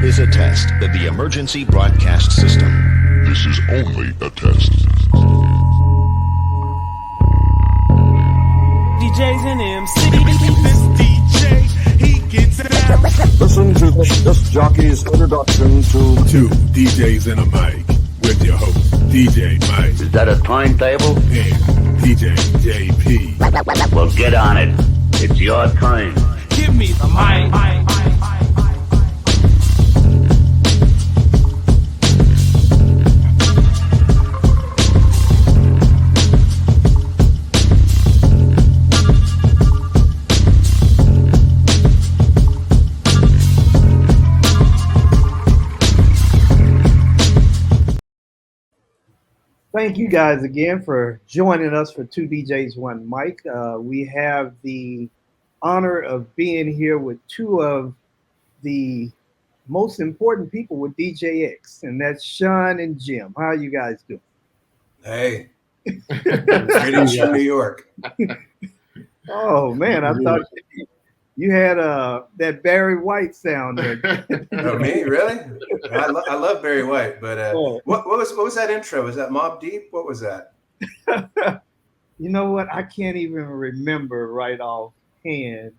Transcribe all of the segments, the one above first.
is a test of the emergency broadcast system. This is only a test. DJs and MCs. This DJ, he gets it out. Listen to this jockey's introduction to Two DJs and a mic with your host, DJ Mike. Is that a timetable? And DJ JP. Well, get on it. It's your turn. Give me the mic. Thank you guys again for joining us for Two DJs, One Mic. We have the honor of being here with two of the most important people with DJX, and that's Shawn and Jim. How are you guys doing? Hey, greetings from New York. Oh man, I thought you had that Barry White sound there. Oh, me? Really? I love Barry White, but what was that intro? Was that Mobb Deep? What was that? You know what? I can't even remember right offhand.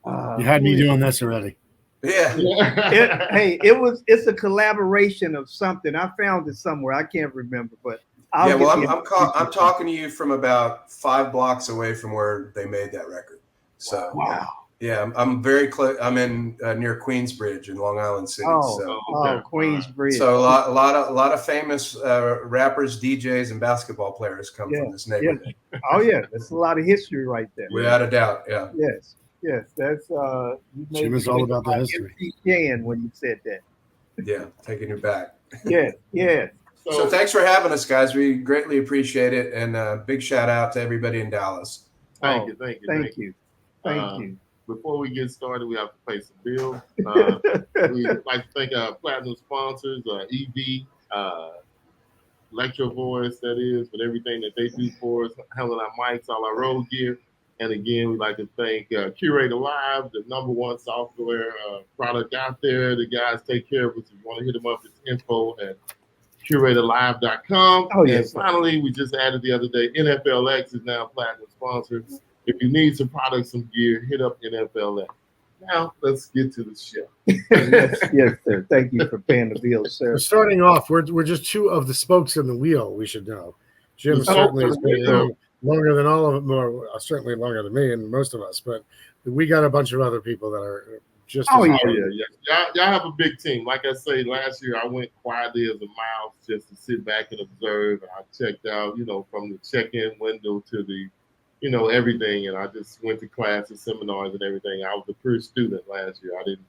You had me doing this already. Yeah. It's a collaboration of something. I found it somewhere. I can't remember, but I'm talking to you from about 5 blocks away from where they made that record. So wow. Yeah, I'm very close. I'm in near Queensbridge in Long Island City. Queensbridge. So a lot of famous rappers, DJs, and basketball players come from this neighborhood. Yeah. Oh yeah, that's a lot of history right there. Without a doubt, yeah. Yes, that's She was all about the history. When you said that. Yeah, taking you back. Yeah. So thanks for having us, guys. We greatly appreciate it, and big shout out to everybody in Dallas. Thank you. Before we get started, we have to pay some bills. We'd like to thank our platinum sponsors, EV, Electro Voice, that is, for everything that they do for us, handling our mics, all our road gear. And again, we'd like to thank Curator Live, the #1 software product out there. The guys take care of us. If you want to hit them up, it's info at curatorlive.com. Oh, yes. And finally, we just added the other day, NFLX is now platinum sponsor. If you need some products, some gear, hit up NFLX. Now, let's get to the show. yes, sir. Thank you for paying the bills, sir. We're starting off. We're just two of the spokes in the wheel, we should know. Jim certainly has been longer than all of them, or certainly longer than me and most of us, but we got a bunch of other people that are just yeah. Y'all have a big team. Like I say, last year I went quietly as a mouse just to sit back and observe. I checked out, from the check-in window to the everything. And I just went to classes, seminars, and everything. I was a pure student last year. I didn't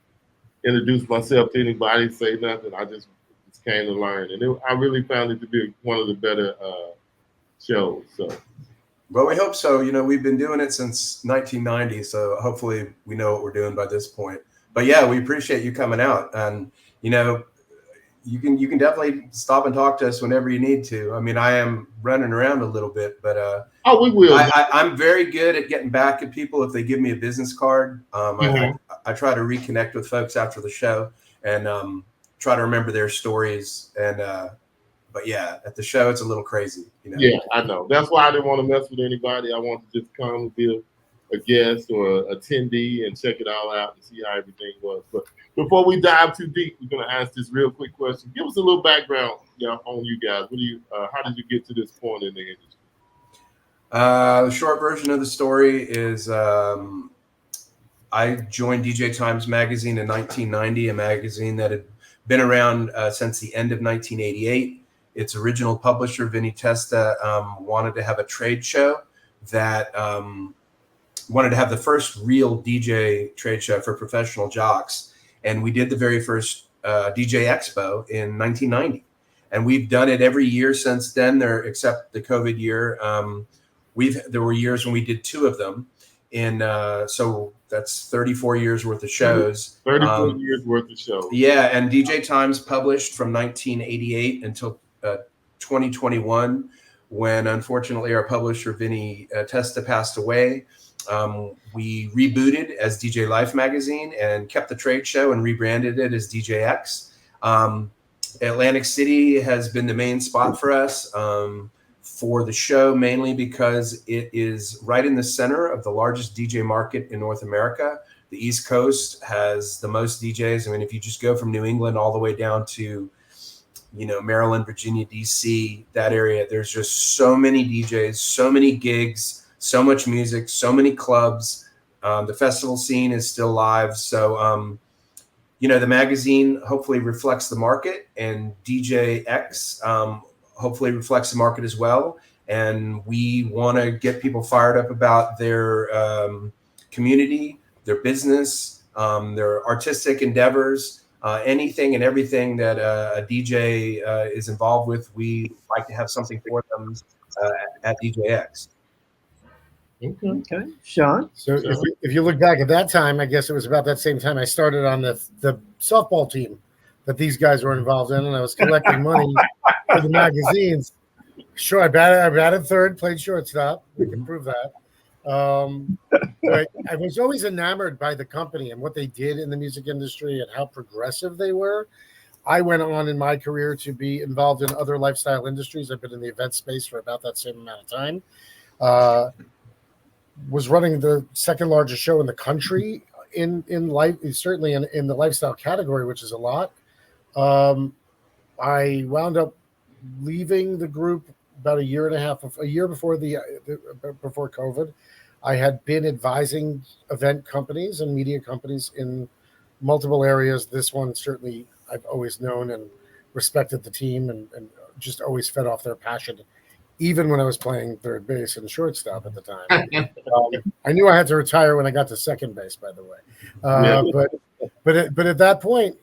introduce myself to anybody, say nothing. I just came to learn. And I really found it to be one of the better shows. So, well, we hope so. We've been doing it since 1990. So hopefully we know what we're doing by this point. But yeah, we appreciate you coming out. And, you can definitely stop and talk to us whenever you need to. I mean, I am running around a little bit, but we will. I'm very good at getting back at people if they give me a business card. I try to reconnect with folks after the show and try to remember their stories. And but yeah, at the show it's a little crazy. Yeah, I know. That's why I didn't want to mess with anybody. I want to just come and be a guest or an attendee and check it all out and see how everything was. But before we dive too deep, we're going to ask this real quick question. Give us a little background on you guys. How did you get to this point in the industry? The short version of the story is I joined DJ Times Magazine in 1990, a magazine that had been around since the end of 1988. Its original publisher, Vinny Testa, wanted to have a trade show that wanted to have the first real DJ trade show for professional jocks. And we did the very first DJ Expo in 1990. And we've done it every year since then, except the COVID year. There were years when we did 2 of them. So that's 34 years worth of shows. 34 years worth of shows. Yeah, and DJ Times published from 1988 until 2021, when unfortunately our publisher Vinny Testa passed away. We rebooted as DJ Life magazine and kept the trade show and rebranded it as DJX. Atlantic City has been the main spot for us for the show, mainly because it is right in the center of the largest DJ market in North America. The East Coast has the most DJs. I mean, if you just go from New England all the way down to, Maryland, Virginia, DC, that area, there's just so many DJs, so many gigs, so much music, so many clubs. The festival scene is still live. So, the magazine hopefully reflects the market, and DJX hopefully reflects the market as well. And we want to get people fired up about their community, their business, their artistic endeavors, anything and everything that a DJ is involved with. We like to have something for them at DJX. Okay, Shawn. So if you look back at that time, I guess it was about that same time I started on the softball team that these guys were involved in, and I was collecting money for the magazines. Sure, I batted third, played shortstop. We can prove that. But I was always enamored by the company and what they did in the music industry and how progressive they were. I went on in my career to be involved in other lifestyle industries. I've been in the event space for about that same amount of time. Was running the second largest show in the country in life, certainly in the lifestyle category, which is a lot. I wound up leaving the group about a year before before COVID. I had been advising event companies and media companies in multiple areas. This one, certainly, I've always known and respected the team and just always fed off their passion, even when I was playing third base and shortstop at the time. I knew I had to retire when I got to second base, by the way. But at that point,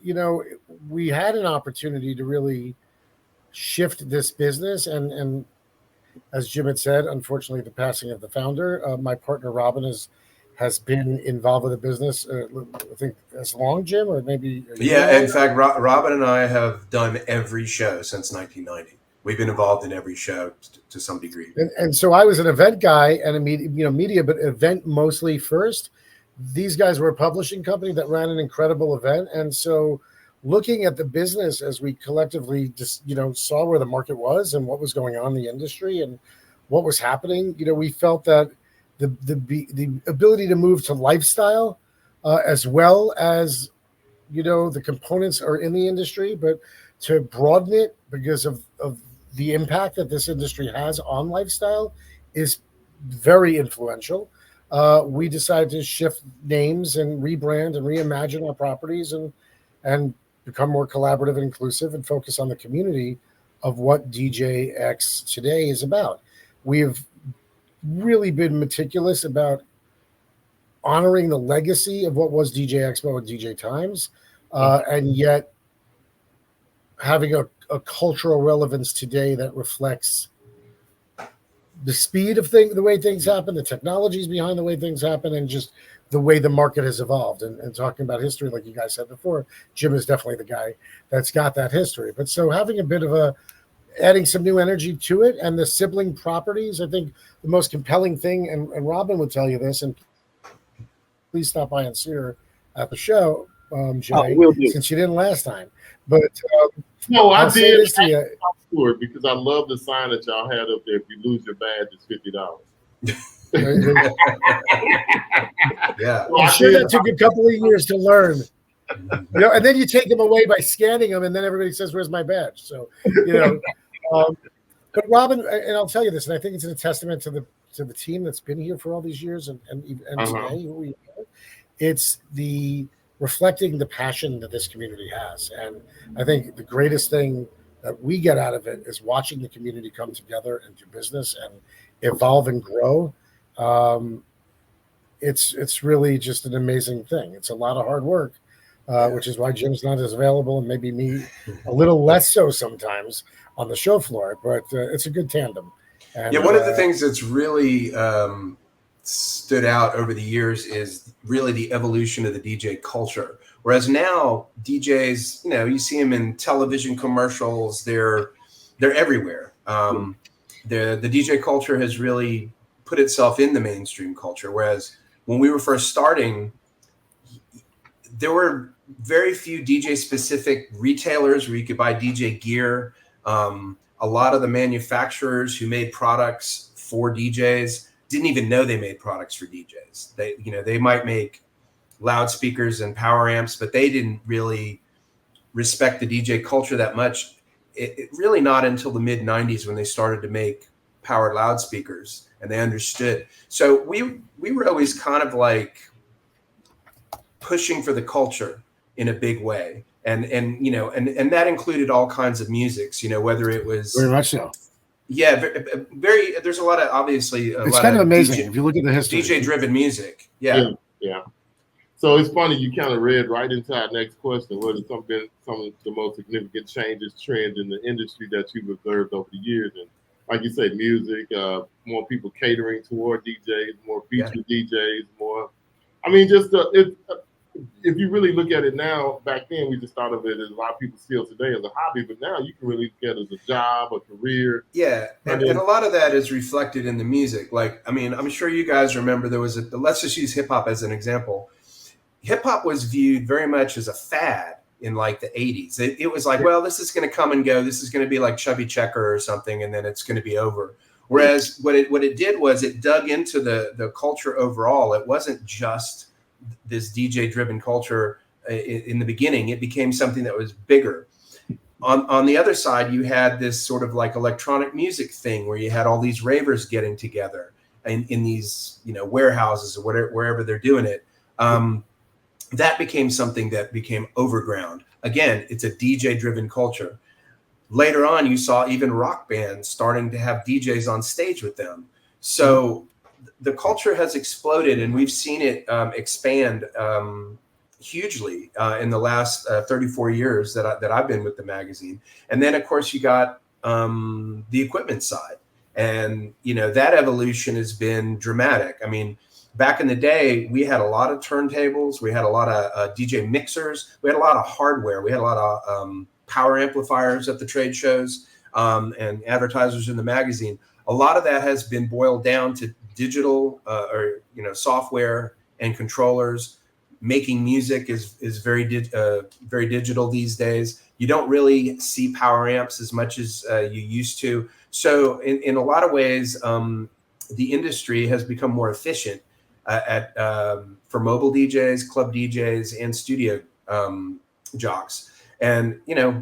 we had an opportunity to really shift this business. And as Jim had said, unfortunately, the passing of the founder, my partner Robin has been involved with the business, I think, as long, Jim, or maybe. Yeah, in fact, Robin and I have done every show since 1990. We've been involved in every show to some degree. And so I was an event guy and a media, but event mostly first. These guys were a publishing company that ran an incredible event. And so looking at the business as we collectively just, saw where the market was and what was going on in the industry and what was happening, we felt that the ability to move to lifestyle as well as, the components are in the industry, but to broaden it because of the impact that this industry has on lifestyle is very influential. We decided to shift names and rebrand and reimagine our properties and become more collaborative and inclusive and focus on the community of what DJX today is about. We've really been meticulous about honoring the legacy of what was DJ Expo and DJ Times, and yet having a cultural relevance today that reflects the speed of things, the way things happen, the technologies behind the way things happen, and just the way the market has evolved. And talking about history, like you guys said before, Jim is definitely the guy that's got that history. But so having a bit of adding some new energy to it, and the sibling properties, I think the most compelling thing, and Robin would tell you this, and please stop by and see her at the show, Jay, since you didn't last time. But no, I I'll say did. this to you. Sure, because I love the sign that y'all had up there. If you lose your badge, it's $50. Yeah, Well, I'm sure that took a couple of years to learn. And then you take them away by scanning them, and then everybody says, "Where's my badge?" So, but Robin, and I'll tell you this, and I think it's a testament to the team that's been here for all these years, and today who we are. It's the reflecting the passion that this community has, and I think the greatest thing that we get out of it is watching the community come together and do business and evolve and grow. It's really just an amazing thing. It's a lot of hard work, which is why Jim's not as available, and maybe me a little less so sometimes on the show floor. But it's a good tandem. And, one of the things that's really stood out over the years is really the evolution of the DJ culture. Whereas now DJs, you see them in television commercials. They're everywhere. The DJ culture has really put itself in the mainstream culture. Whereas when we were first starting, there were very few DJ specific retailers where you could buy DJ gear. A lot of the manufacturers who made products for DJs didn't even know they made products for DJs. They might make loudspeakers and power amps, but they didn't really respect the DJ culture that much. It really not until the mid 90s when they started to make powered loudspeakers and they understood. So we were always kind of like pushing for the culture in a big way. And that included all kinds of musics, whether it was very much so. Yeah, very. There's a lot of obviously. It's kind of amazing if you look at the history. DJ-driven music. Yeah. So it's funny you kind of read right into our next question. What have been some of the most significant changes, trends in the industry that you've observed over the years? And like you say, music, more people catering toward DJs, more featured DJs, more. I mean, just if you really look at it now, back then we just thought of it as a lot of people still today as a hobby, but now you can really look at it as a job, a career. Yeah, and a lot of that is reflected in the music. Like, I mean, I'm sure you guys remember there was let's just use hip hop as an example. Hip hop was viewed very much as a fad in like the 80s. It was like, well, this is going to come and go. This is going to be like Chubby Checker or something, and then it's going to be over. Whereas what it did was it dug into the culture overall. It wasn't just this DJ-driven culture in the beginning. It became something that was bigger. On the other side, you had this sort of like electronic music thing where you had all these ravers getting together in these warehouses or wherever they're doing it. That became something that became overground. Again, it's a DJ-driven culture. Later on, you saw even rock bands starting to have DJs on stage with them. So the culture has exploded, and we've seen it expand hugely in the last 34 years that I've been with the magazine. And then, of course, you got the equipment side. And, that evolution has been dramatic. I mean, back in the day, we had a lot of turntables. We had a lot of DJ mixers. We had a lot of hardware. We had a lot of power amplifiers at the trade shows and advertisers in the magazine. A lot of that has been boiled down to digital software and controllers. Making music is very digital these days. You don't really see power amps as much as you used to. So in a lot of ways, the industry has become more efficient for mobile DJs, club DJs, and studio jocks. And,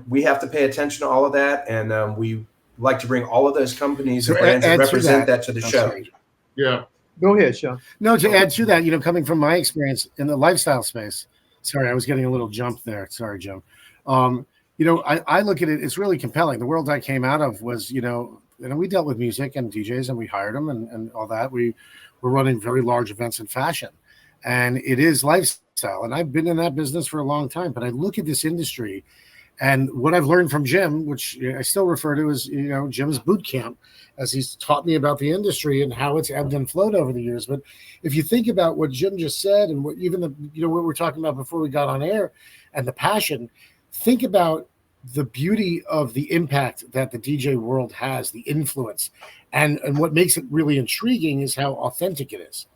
we have to pay attention to all of that. And we like to bring all of those companies and brands and represent that to the show. Sorry. Yeah. Go ahead, Shawn. No, to add to that, coming from my experience in the lifestyle space. Sorry, I was getting a little jump there. Sorry, Jim. I look at it, it's really compelling. The world I came out of was, we dealt with music and DJs and we hired them and all that. We were running very large events in fashion, and it is lifestyle. And I've been in that business for a long time, but I look at this industry and what I've learned from Jim, which I still refer to as, Jim's boot camp, as he's taught me about the industry and how it's ebbed and flowed over the years. But if you think about what Jim just said and what even what we're talking about before we got on air and the passion, think about the beauty of the impact that the DJ world has, the influence, and what makes it really intriguing is how authentic it is.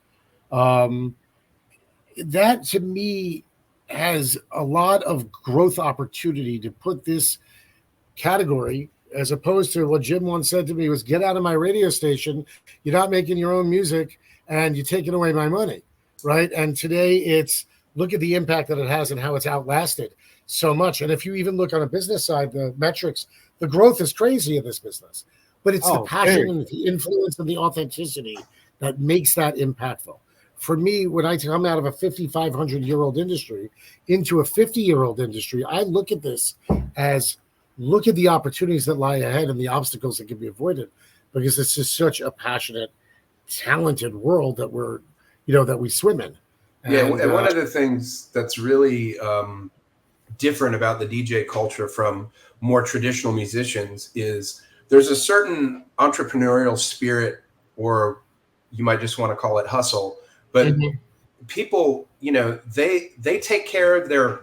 That to me has a lot of growth opportunity to put this category, as opposed to what Jim once said to me was, get out of my radio station. You're not making your own music and you're taking away my money. Right. And today it's look at the impact that it has and how it's outlasted so much. And if you even look on a business side, the metrics, the growth is crazy in this business, but it's the passion and the influence and the authenticity that makes that impactful. For me, when I come out of a 5,500-year-old industry into a 50-year-old industry, I look at this as look at the opportunities that lie ahead and the obstacles that can be avoided, because it's just such a passionate, talented world that that we swim in. And one of the things that's really different about the DJ culture from more traditional musicians is there's a certain entrepreneurial spirit, or you might just want to call it hustle. But people, they take care of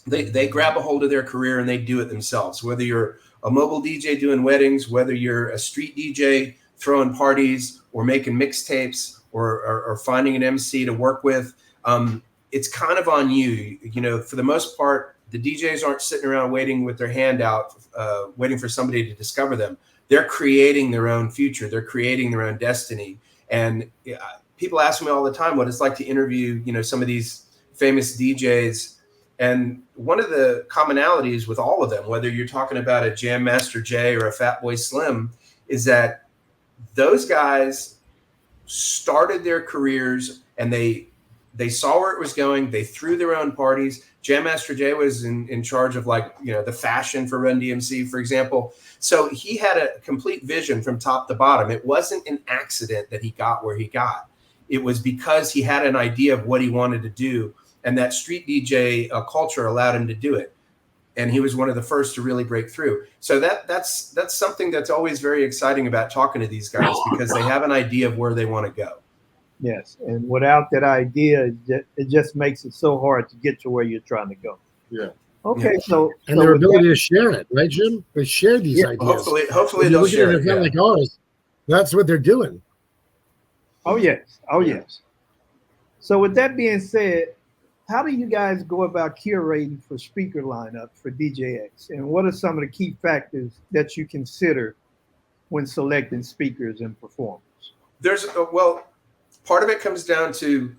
they grab a hold of their career and they do it themselves. Whether you're a mobile DJ doing weddings, whether you're a street DJ throwing parties or making mixtapes or finding an MC to work with, it's kind of on you. You know, for the most part, the DJs aren't sitting around waiting with their hand out, waiting for somebody to discover them. They're creating their own future. They're creating their own destiny. And people ask me all the time what it's like to interview, you know, some of these famous DJs. And one of the commonalities with all of them, whether you're talking about a Jam Master Jay or a Fatboy Slim, is that those guys started their careers and they saw where it was going. They threw their own parties. Jam Master Jay was in charge of, like, you know, the fashion for Run DMC, for example. So he had a complete vision from top to bottom. It wasn't an accident that he got where he got. It was because he had an idea of what he wanted to do, and that street DJ culture allowed him to do it. And he was one of the first to really break through. So that's something that's always very exciting about talking to these guys, because they have an idea of where they want to go. Yes, and without that idea, it just makes it so hard to get to where you're trying to go. Yeah. Okay, Yeah. so And their ability to share it, right, Jim? They share these ideas. Hopefully If you they'll look at share an it. event Yeah. like ours, that's what they're doing. Oh yes, oh yes. So with that being said, how do you guys go about curating for speaker lineup for DJX, and what are some of the key factors that you consider when selecting speakers and performers? There's well, part of it comes down to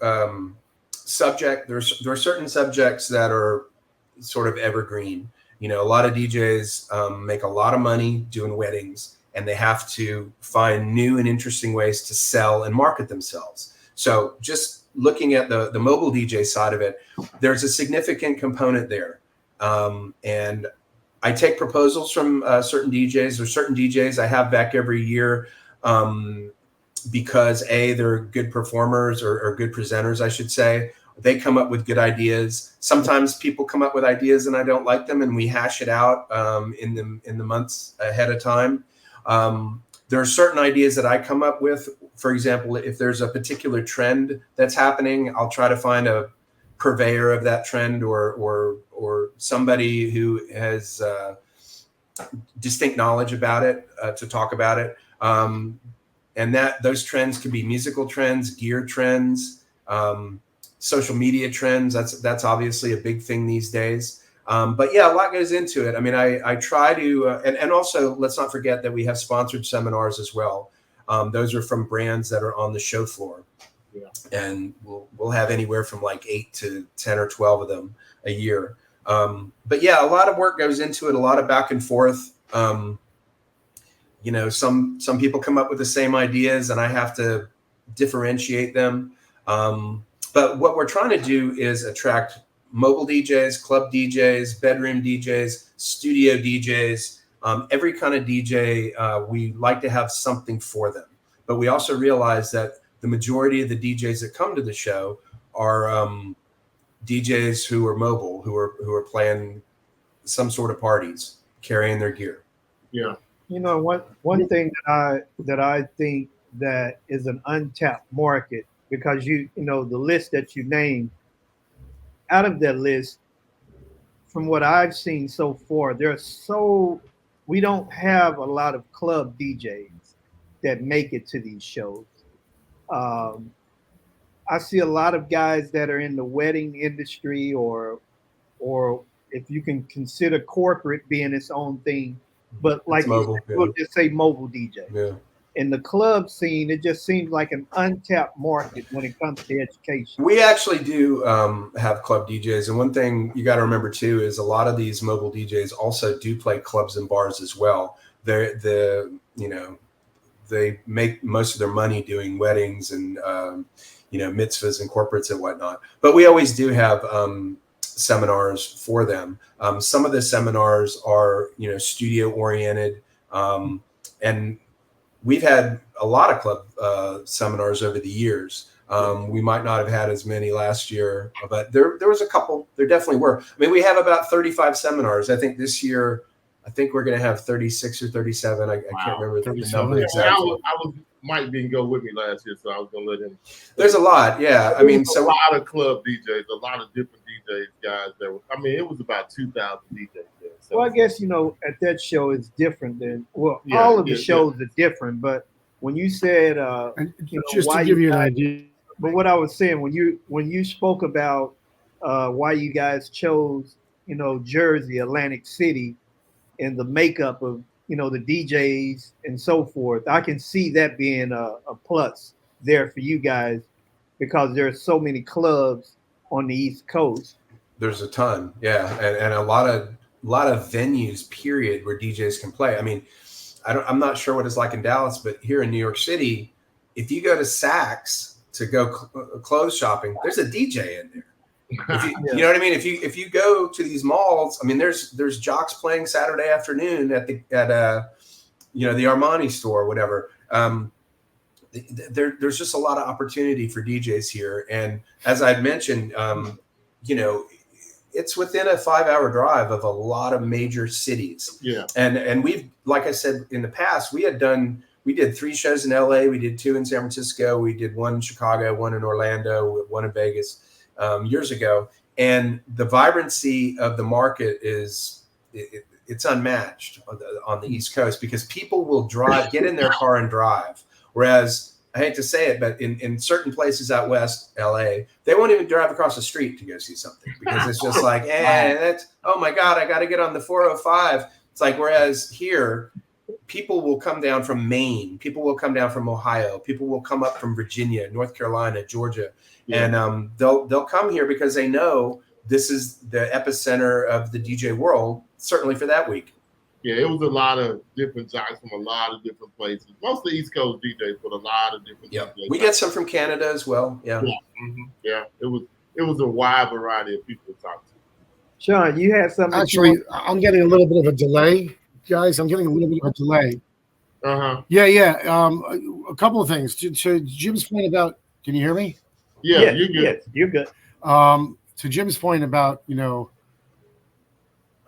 subject. There are certain subjects that are sort of evergreen. You know, a lot of DJs make a lot of money doing weddings, and they have to find new and interesting ways to sell and market themselves. So just looking at the mobile DJ side of it, there's a significant component there. And I take proposals from certain DJs. There's certain DJs I have back every year because they're good performers or good presenters, I should say. They come up with good ideas. Sometimes people come up with ideas and I don't like them, and we hash it out in the months ahead of time. There are certain ideas that I come up with. For example, if there's a particular trend that's happening, I'll try to find a purveyor of that trend or somebody who has distinct knowledge about it to talk about it. And those trends could be musical trends, gear trends, social media trends. That's obviously a big thing these days. But yeah, a lot goes into it. I mean, I try to, and also let's not forget that we have sponsored seminars as well. Those are from brands that are on the show floor. Yeah. And we'll have anywhere from like 8 to 10 or 12 of them a year. But yeah, a lot of work goes into it, a lot of back and forth. You know, some people come up with the same ideas and I have to differentiate them. But what we're trying to do is attract mobile DJs, club DJs, bedroom DJs, studio DJs, every kind of DJ. We like to have something for them. But we also realize that the majority of the DJs that come to the show are DJs who are mobile, who are playing some sort of parties, carrying their gear. Yeah. You know, one thing that I think that is an untapped market, because you know the list that you named, out of that list, from what I've seen so far, we don't have a lot of club DJs that make it to these shows. I see a lot of guys that are in the wedding industry, or if you can consider corporate being its own thing, but like mobile, we'll just say mobile DJ. Yeah. In the club scene, it just seems like an untapped market when it comes to education. We actually do have club DJs. And one thing you got to remember, too, is a lot of these mobile DJs also do play clubs and bars as well. They make most of their money doing weddings and, mitzvahs and corporates and whatnot. But we always do have seminars for them. Some of the seminars are, studio oriented. And we've had a lot of club seminars over the years. We might not have had as many last year, but there was a couple. There definitely were. I mean, we have about 35 seminars. I think this year, we're going to have 36 or 37. I can't remember the number exactly. Mike didn't go with me last year, so I was going to let him. There's a lot, yeah. I mean, a lot of club DJs, a lot of different DJs, guys. It was about 2,000 DJs there. So. Well, I guess, at that show it's different than, all of the shows are different, but when you said, And you know, just why to give you an guys, idea, but what I was saying when you spoke about why you guys chose, you know, Jersey, Atlantic City, and the makeup of, you know, the DJs and so forth, I can see that being a plus there for you guys because there are so many clubs on the East Coast. There's a ton, yeah, and a lot of venues, period, where DJs can play. I mean, I'm not sure what it's like in Dallas, but here in New York City, if you go to Saks to go clothes shopping, there's a DJ in there. If you, you know what I mean? If you go to these malls, I mean, there's jocks playing Saturday afternoon at the Armani store or whatever. There's just a lot of opportunity for DJs here, and as I'd mentioned, it's within a 5-hour drive of a lot of major cities. Yeah. And we've, like I said in the past, we did 3 shows in LA, we did 2 in San Francisco, we did 1 in Chicago, 1 in Orlando, 1 in Vegas years ago. And the vibrancy of the market it's unmatched on the East Coast because people will get in their car and drive. Whereas, I hate to say it, but in certain places out west, LA, they won't even drive across the street to go see something because it's just like, oh my God, I got to get on the 405. It's like, whereas here, people will come down from Maine, people will come down from Ohio, people will come up from Virginia, North Carolina, Georgia, and they'll come here because they know this is the epicenter of the DJ world, certainly for that week. Yeah, it was a lot of different jocks from a lot of different places. Mostly East Coast DJs, but a lot of different. Yeah, we get some from Canada as well. Yeah, yeah. It was a wide variety of people to talk to. Shawn, you had something. Actually, I'm getting a little bit of a delay, guys. I'm getting a little bit of a delay. Yeah. A couple of things. To Jim's point about, can you hear me? Yeah, you're good. Yes, you're good. To Jim's point about,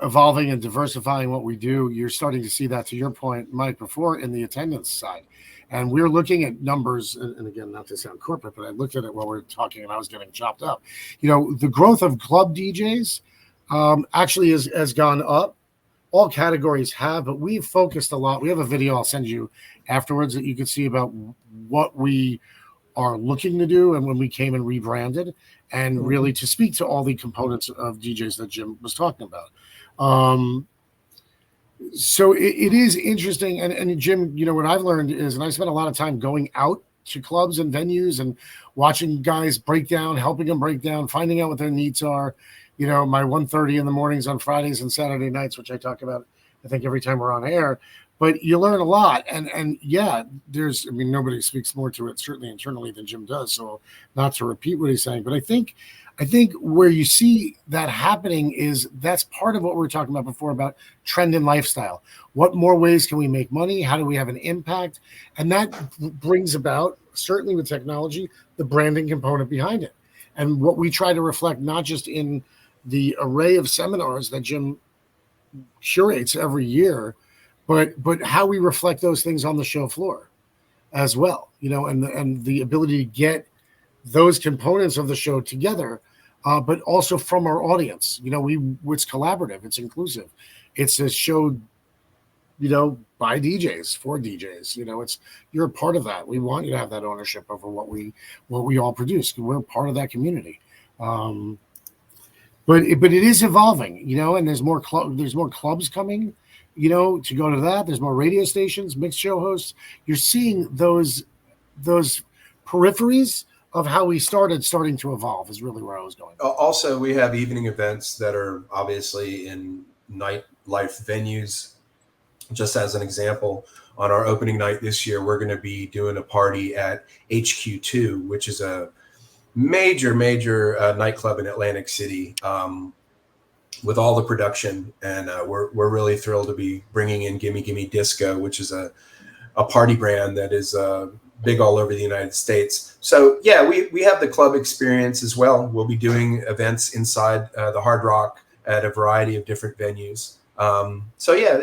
evolving and diversifying what we do, you're starting to see that, to your point, Mike, before in the attendance side. And we're looking at numbers, and again, not to sound corporate, but I looked at it while we were talking and I was getting chopped up. The growth of club DJs actually has gone up. All categories have, but we've focused a lot. We have a video I'll send you afterwards that you can see about what we are looking to do and when we came and rebranded, and really to speak to all the components of DJs that Jim was talking about. So it is interesting. And Jim, what I've learned is, and I spent a lot of time going out to clubs and venues and watching guys break down, helping them break down, finding out what their needs are. My 1:30 in the mornings on Fridays and Saturday nights, which I talk about, I think, every time we're on air. But you learn a lot. And yeah, nobody speaks more to it, certainly internally, than Jim does. So not to repeat what he's saying, but I think where you see that happening is that's part of what we were talking about before about trend and lifestyle. What more ways can we make money? How do we have an impact? And that brings about, certainly with technology, the branding component behind it. And what we try to reflect, not just in the array of seminars that Jim curates every year, but how we reflect those things on the show floor as well, and the ability to get those components of the show together, but also from our audience. It's collaborative, it's inclusive, it's a show, by DJs for DJs. You're a part of that. We want you to have that ownership over what we all produce. We're part of that community. But it is evolving, and there's more clubs coming, to go to that. There's more radio stations, mixed show hosts. You're seeing those peripheries of how we starting to evolve is really where I was going. Also, we have evening events that are obviously in nightlife venues. Just as an example, on our opening night this year, we're going to be doing a party at HQ2, which is a major nightclub in Atlantic City, with all the production. And we're really thrilled to be bringing in Gimme Gimme Disco, which is a party brand that is big all over the United States. So yeah, we have the club experience as well. We'll be doing events inside the Hard Rock at a variety of different venues. So yeah,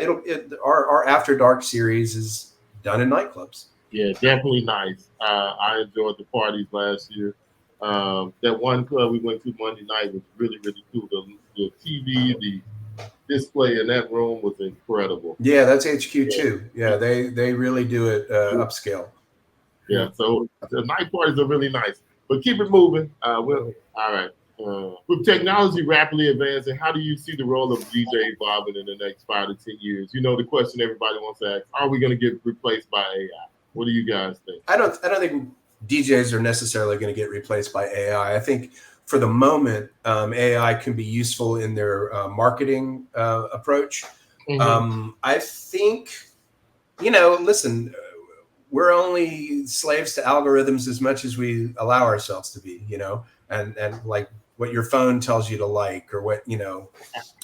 our After Dark series is done in nightclubs. Yeah, definitely nice. I enjoyed the parties last year. That one club we went to Monday night was really, really cool. The TV, the display in that room was incredible. Yeah, that's HQ2. Yeah, they really do it upscale. Yeah. So the night parties are really nice, but keep it moving. All right. With technology rapidly advancing, how do you see the role of DJ evolving in the next 5 to 10 years? You know, the question everybody wants to ask: are we going to get replaced by AI? What do you guys think? I don't think DJs are necessarily going to get replaced by AI. I think for the moment, AI can be useful in their marketing approach. I think, listen, we're only slaves to algorithms as much as we allow ourselves to be, and like what your phone tells you to like, or what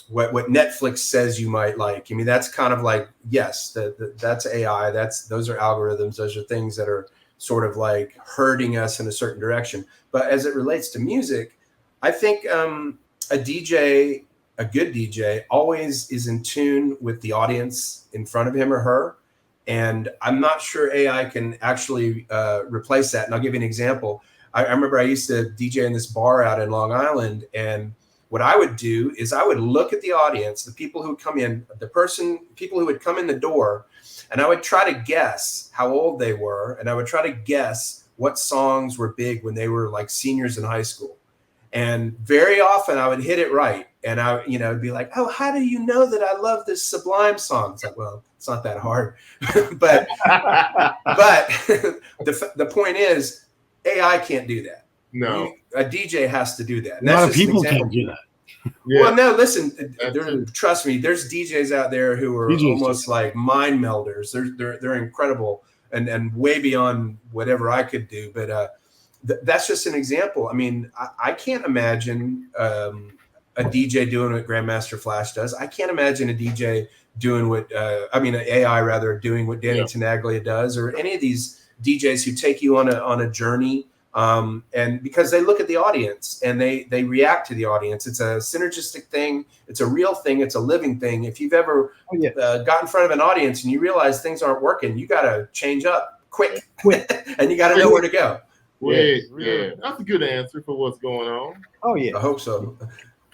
what Netflix says you might like. I mean, that's kind of like, yes, that's AI. Those are algorithms. Those are things that are sort of like herding us in a certain direction. But as it relates to music, I think a good DJ always is in tune with the audience in front of him or her. And I'm not sure AI can actually replace that. And I'll give you an example. I remember I used to DJ in this bar out in Long Island, and what I would do is I would look at the audience, the people who would come in, people who would come in the door, and I would try to guess how old they were, and I would try to guess what songs were big when they were like seniors in high school. And very often I would hit it right, and I'd be like, "Oh, how do you know that I love this Sublime song?" It's like, well, it's not that hard, but the point is, AI can't do that. No, a DJ has to do that. And a lot of people can't do that. Yeah. Well, no, listen, trust me, there's DJs out there who are almost like mind melders. They're incredible and way beyond whatever I could do. But that's just an example. I mean, I can't imagine a DJ doing what Grandmaster Flash does. I can't imagine a DJ doing what an AI rather doing what Danny Tenaglia does, or any of these DJs who take you on a journey. And because they look at the audience and they react to the audience. It's a synergistic thing. It's a real thing. It's a living thing. If you've ever got in front of an audience and you realize things aren't working, you got to change up quick, and you got to know where to go. Yeah, that's a good answer for what's going on. Oh yeah, I hope so.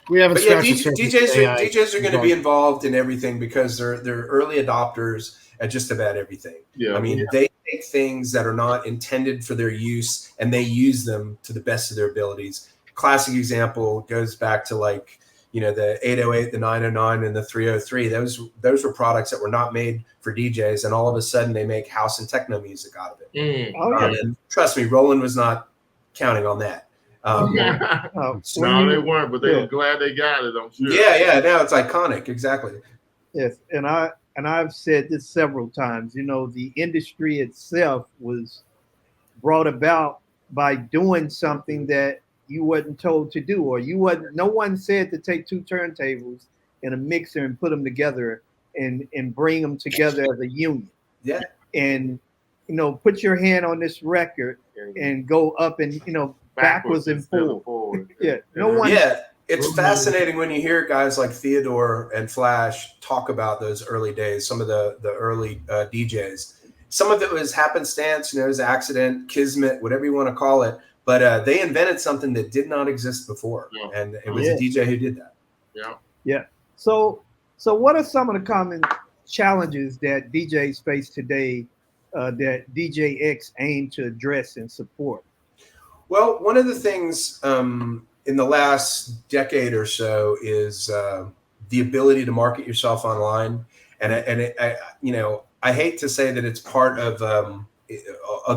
We haven't. DJs are going to be involved in everything because they're early adopters at just about everything. Yeah, I mean, they take things that are not intended for their use and they use them to the best of their abilities. Classic example goes back to the 808, the 909, and the 303. Those were products that were not made for DJs, and all of a sudden they make house and techno music out of it. And trust me, Roland was not counting on that. No, they weren't, but they were glad they got it, I'm sure. Yeah, now it's iconic, exactly. Yes, and I've said this several times. The industry itself was brought about by doing something that you wasn't told to do, or no one said to take two turntables and a mixer and put them together and bring them together as a union. Yeah. And put your hand on this record and go up and backwards and forward. Yeah. No one. Yeah. It's fascinating when you hear guys like Theodore and Flash talk about those early days, some of the early DJs. Some of it was happenstance, it was accident, kismet, whatever you want to call it. But they invented something that did not exist before, and it was a DJ who did that. Yeah. So what are some of the common challenges that DJs face today that DJX aim to address and support? Well, one of the things in the last decade or so is the ability to market yourself online, and I hate to say that it's part of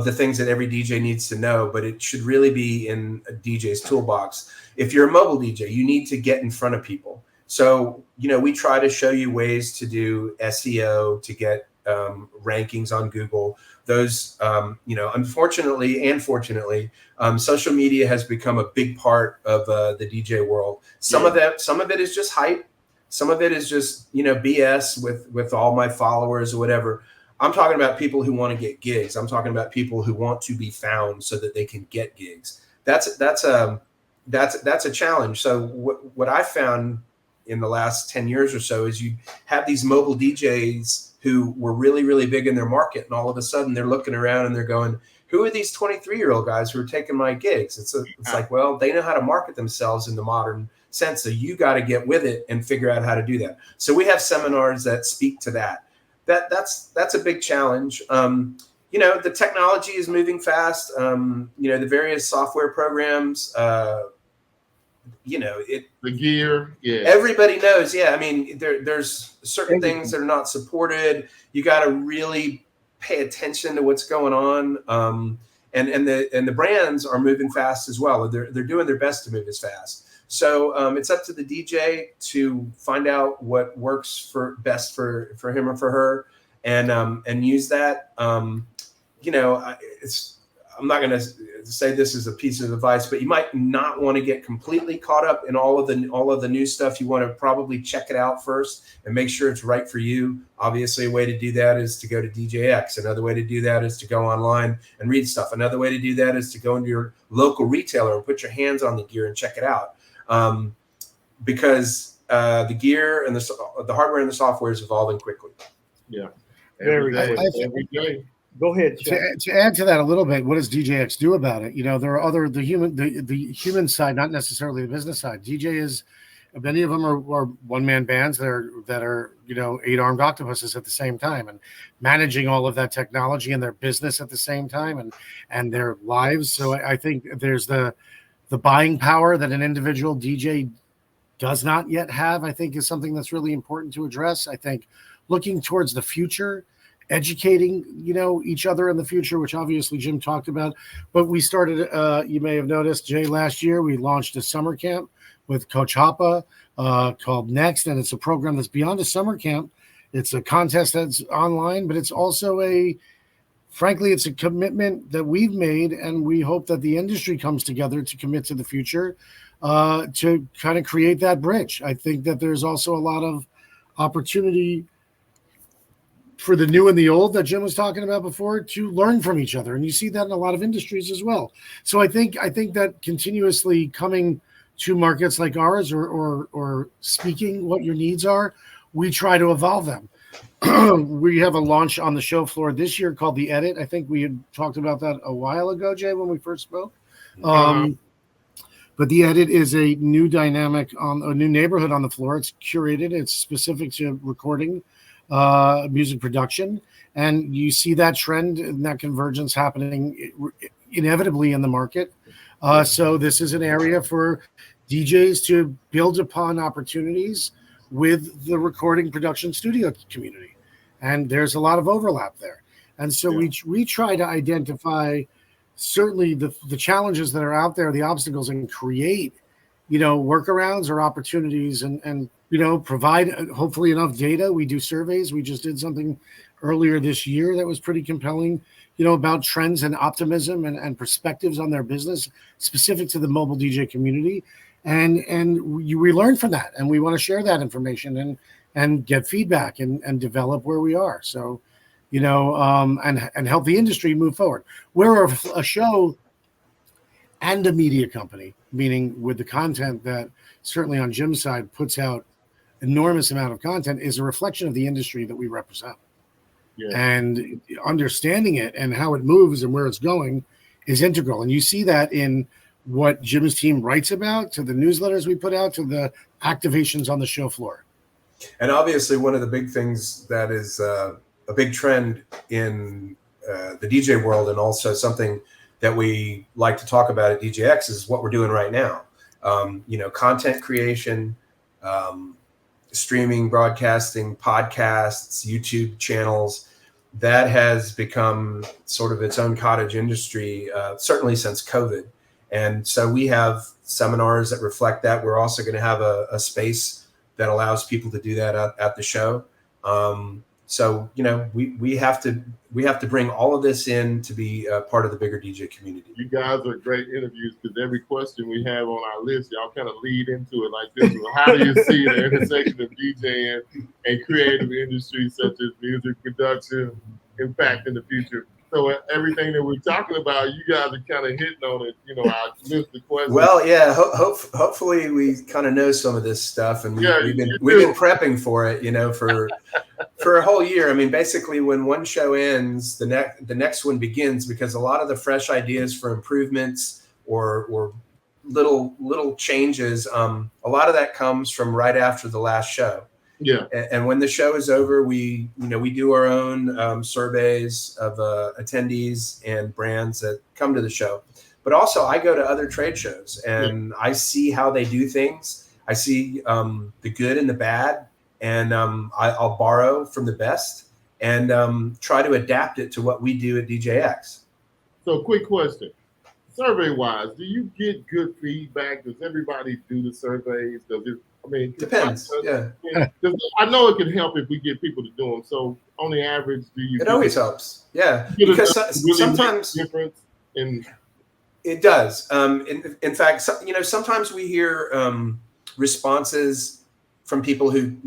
the things that every DJ needs to know, but it should really be in a DJ's toolbox. If you're a mobile DJ, you need to get in front of people. So we try to show you ways to do SEO to get rankings on Google. Those, unfortunately and fortunately, social media has become a big part of the DJ world. Some of it is just hype. Some of it is just, BS with all my followers or whatever. I'm talking about people who want to get gigs. I'm talking about people who want to be found so that they can get gigs. That's a challenge. So what I found in the last 10 years or so is you have these mobile DJs who were really, really big in their market. And all of a sudden they're looking around and they're going, who are these 23-year-old guys who are taking my gigs? It's like, well, they know how to market themselves in the modern sense. So you got to get with it and figure out how to do that. So we have seminars that speak to that. That's a big challenge. the technology is moving fast. The various software programs, the gear. Yeah. Everybody knows. Yeah. I mean, there's certain things that are not supported. You got to really pay attention to what's going on. And the brands are moving fast as well. They're doing their best to move as fast. So it's up to the DJ to find out what works best for him or for her, and use that. I'm not going to say this is a piece of advice, but you might not want to get completely caught up in all of the new stuff. You want to probably check it out first and make sure it's right for you. Obviously, a way to do that is to go to DJX. Another way to do that is to go online and read stuff. Another way to do that is to go into your local retailer and put your hands on the gear and check it out. Because the gear and the hardware and the software is evolving quickly. Yeah. Very Every good. every day. Go ahead. To add to that a little bit, what does DJX do about it? There are the human side, not necessarily the business side. Many of them are one-man bands that are 8-armed octopuses at the same time, and managing all of that technology and their business at the same time and their lives. So I think there's the buying power that an individual DJ does not yet have, I think, is something that's really important to address. I think looking towards the future, educating, each other in the future, which obviously Jim talked about. But we started, you may have noticed, Jay, last year, we launched a summer camp with Coach Hoppa called Next. And it's a program that's beyond a summer camp. It's a contest that's online, but it's also frankly, it's a commitment that we've made. And we hope that the industry comes together to commit to the future to kind of create that bridge. I think that there's also a lot of opportunity for the new and the old that Jim was talking about before to learn from each other. And you see that in a lot of industries as well. So I think that continuously coming to markets like ours or speaking what your needs are, we try to evolve them. We have a launch on the show floor this year called The Edit. I think we had talked about that a while ago, Jay, when we first spoke. But The Edit is a new dynamic on a new neighborhood on the floor. It's curated. It's specific to recording, music production, and you see that trend and that convergence happening inevitably in the market. So this is an area for DJs to build upon opportunities with the recording production studio community, and there's a lot of overlap there. And so we try to identify certainly the challenges that are out there, the obstacles, and create workarounds or opportunities and provide hopefully enough data. We do surveys. We just did something earlier this year that was pretty compelling, about trends and optimism and perspectives on their business specific to the mobile DJ community. And we learn from that, and we want to share that information and get feedback and develop where we are. So, and help the industry move forward. We're a show and a media company, meaning with the content that certainly on Jim's side puts out enormous amount of content, is a reflection of the industry that we represent. Yeah. And understanding it and how it moves and where it's going is integral. And you see that in what Jim's team writes about, to the newsletters we put out, to the activations on the show floor. And obviously one of the big things that is a big trend in the DJ world, and also something that we like to talk about at DJX, is what we're doing right now. Content creation, streaming, broadcasting, podcasts, YouTube channels, that has become sort of its own cottage industry, certainly since COVID. And so we have seminars that reflect that. We're also going to have a space that allows people to do that at the show. So, we have to bring all of this in to be part of the bigger DJ community. You guys are great interviews, because every question we have on our list, y'all kind of lead into it like this. Well, how do you see the intersection of DJing and creative industries such as music production impacting the future? So everything that we're talking about, you guys are kind of hitting on it. Our list of questions. Well, yeah. Hopefully, we kind of know some of this stuff, and we've been prepping for it. For a whole year. I mean, basically, when one show ends, the next one begins, because a lot of the fresh ideas for improvements or little changes, a lot of that comes from right after the last show. Yeah. And when the show is over, we do our own surveys of attendees and brands that come to the show. But also, I go to other trade shows and I see how they do things. I see the good and the bad, and I'll borrow from the best and try to adapt it to what we do at DJX. So, quick question. Survey-wise, do you get good feedback? Does everybody do the surveys? Does it? I mean, depends. I know it can help if we get people to do them. So, on the average, do you? It always helps. Yeah, because sometimes difference in. It does. In fact, sometimes we hear responses from people who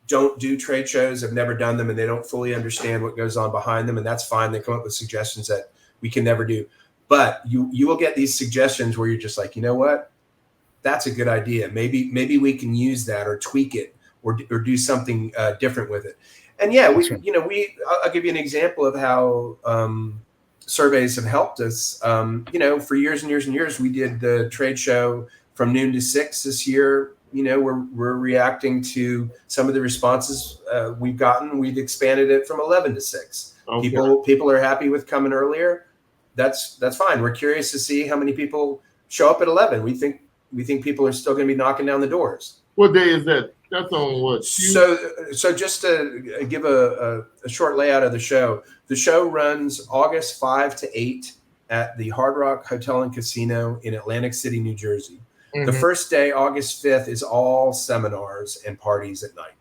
don't do trade shows, have never done them, and they don't fully understand what goes on behind them, and that's fine. They come up with suggestions that we can never do. But you will get these suggestions where you're just like, you know what, that's a good idea. Maybe we can use that or tweak it or do something different with it. And yeah, I'll give you an example of how surveys have helped us. For years and years and years, we did the trade show from noon to 6 this year. We're reacting to some of the responses we've gotten. We've expanded it from 11 to 6. Okay. People are happy with coming earlier. That's fine. We're curious to see how many people show up at 11. We think people are still going to be knocking down the doors. What day is that? That's on what? So just to give a short layout of the show runs August 5 to 8 at the Hard Rock Hotel and Casino in Atlantic City, New Jersey. Mm-hmm. The first day, August 5th, is all seminars and parties at night.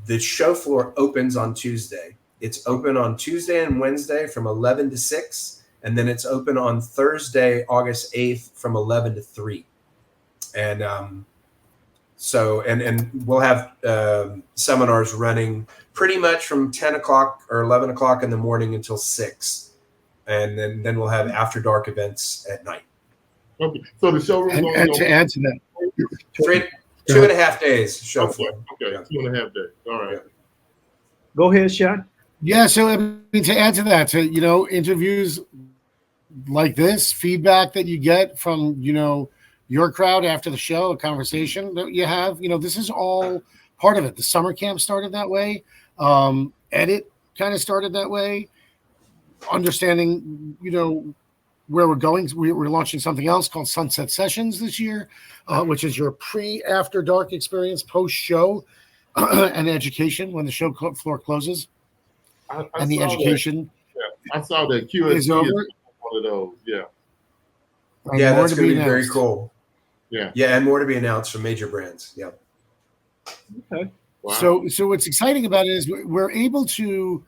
The show floor opens on Tuesday. It's open on Tuesday and Wednesday from 11 to 6, and then it's open on Thursday, August 8th from 11 to 3. And so we'll have seminars running pretty much from 10 o'clock or 11 o'clock in the morning until 6. And then we'll have after dark events at night. Okay. So the showroom and to add to that, 2.5 days show floor. Okay, 2.5 days. All right. Go ahead, Shawn. Yeah, so I mean, to add to that, interviews like this, feedback that you get from, your crowd after the show, a conversation that you have, this is all part of it. The summer camp started that way. Edit kind of started that way. Understanding, where we're going. We're launching something else called Sunset Sessions this year, which is your pre-after dark experience, post-show and education when the show floor closes. And the education. I saw that QSC is one of those. Yeah. Yeah, that's going to be very cool. Yeah. Yeah, and more to be announced from major brands. Yeah. Okay. Wow. So what's exciting about it is we're able to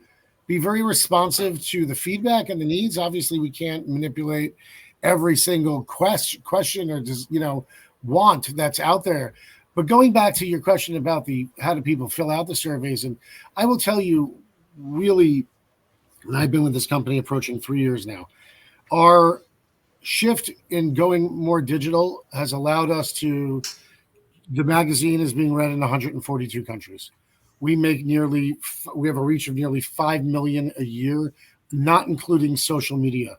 be very responsive to the feedback and the needs. Obviously, we can't manipulate every single question or just want that's out there. But going back to your question about how do people fill out the surveys, and I will tell you, really, and I've been with this company approaching 3 years now, our shift in going more digital has allowed us to. The magazine is being read in 142 countries. We have a reach of nearly 5 million a year, not including social media.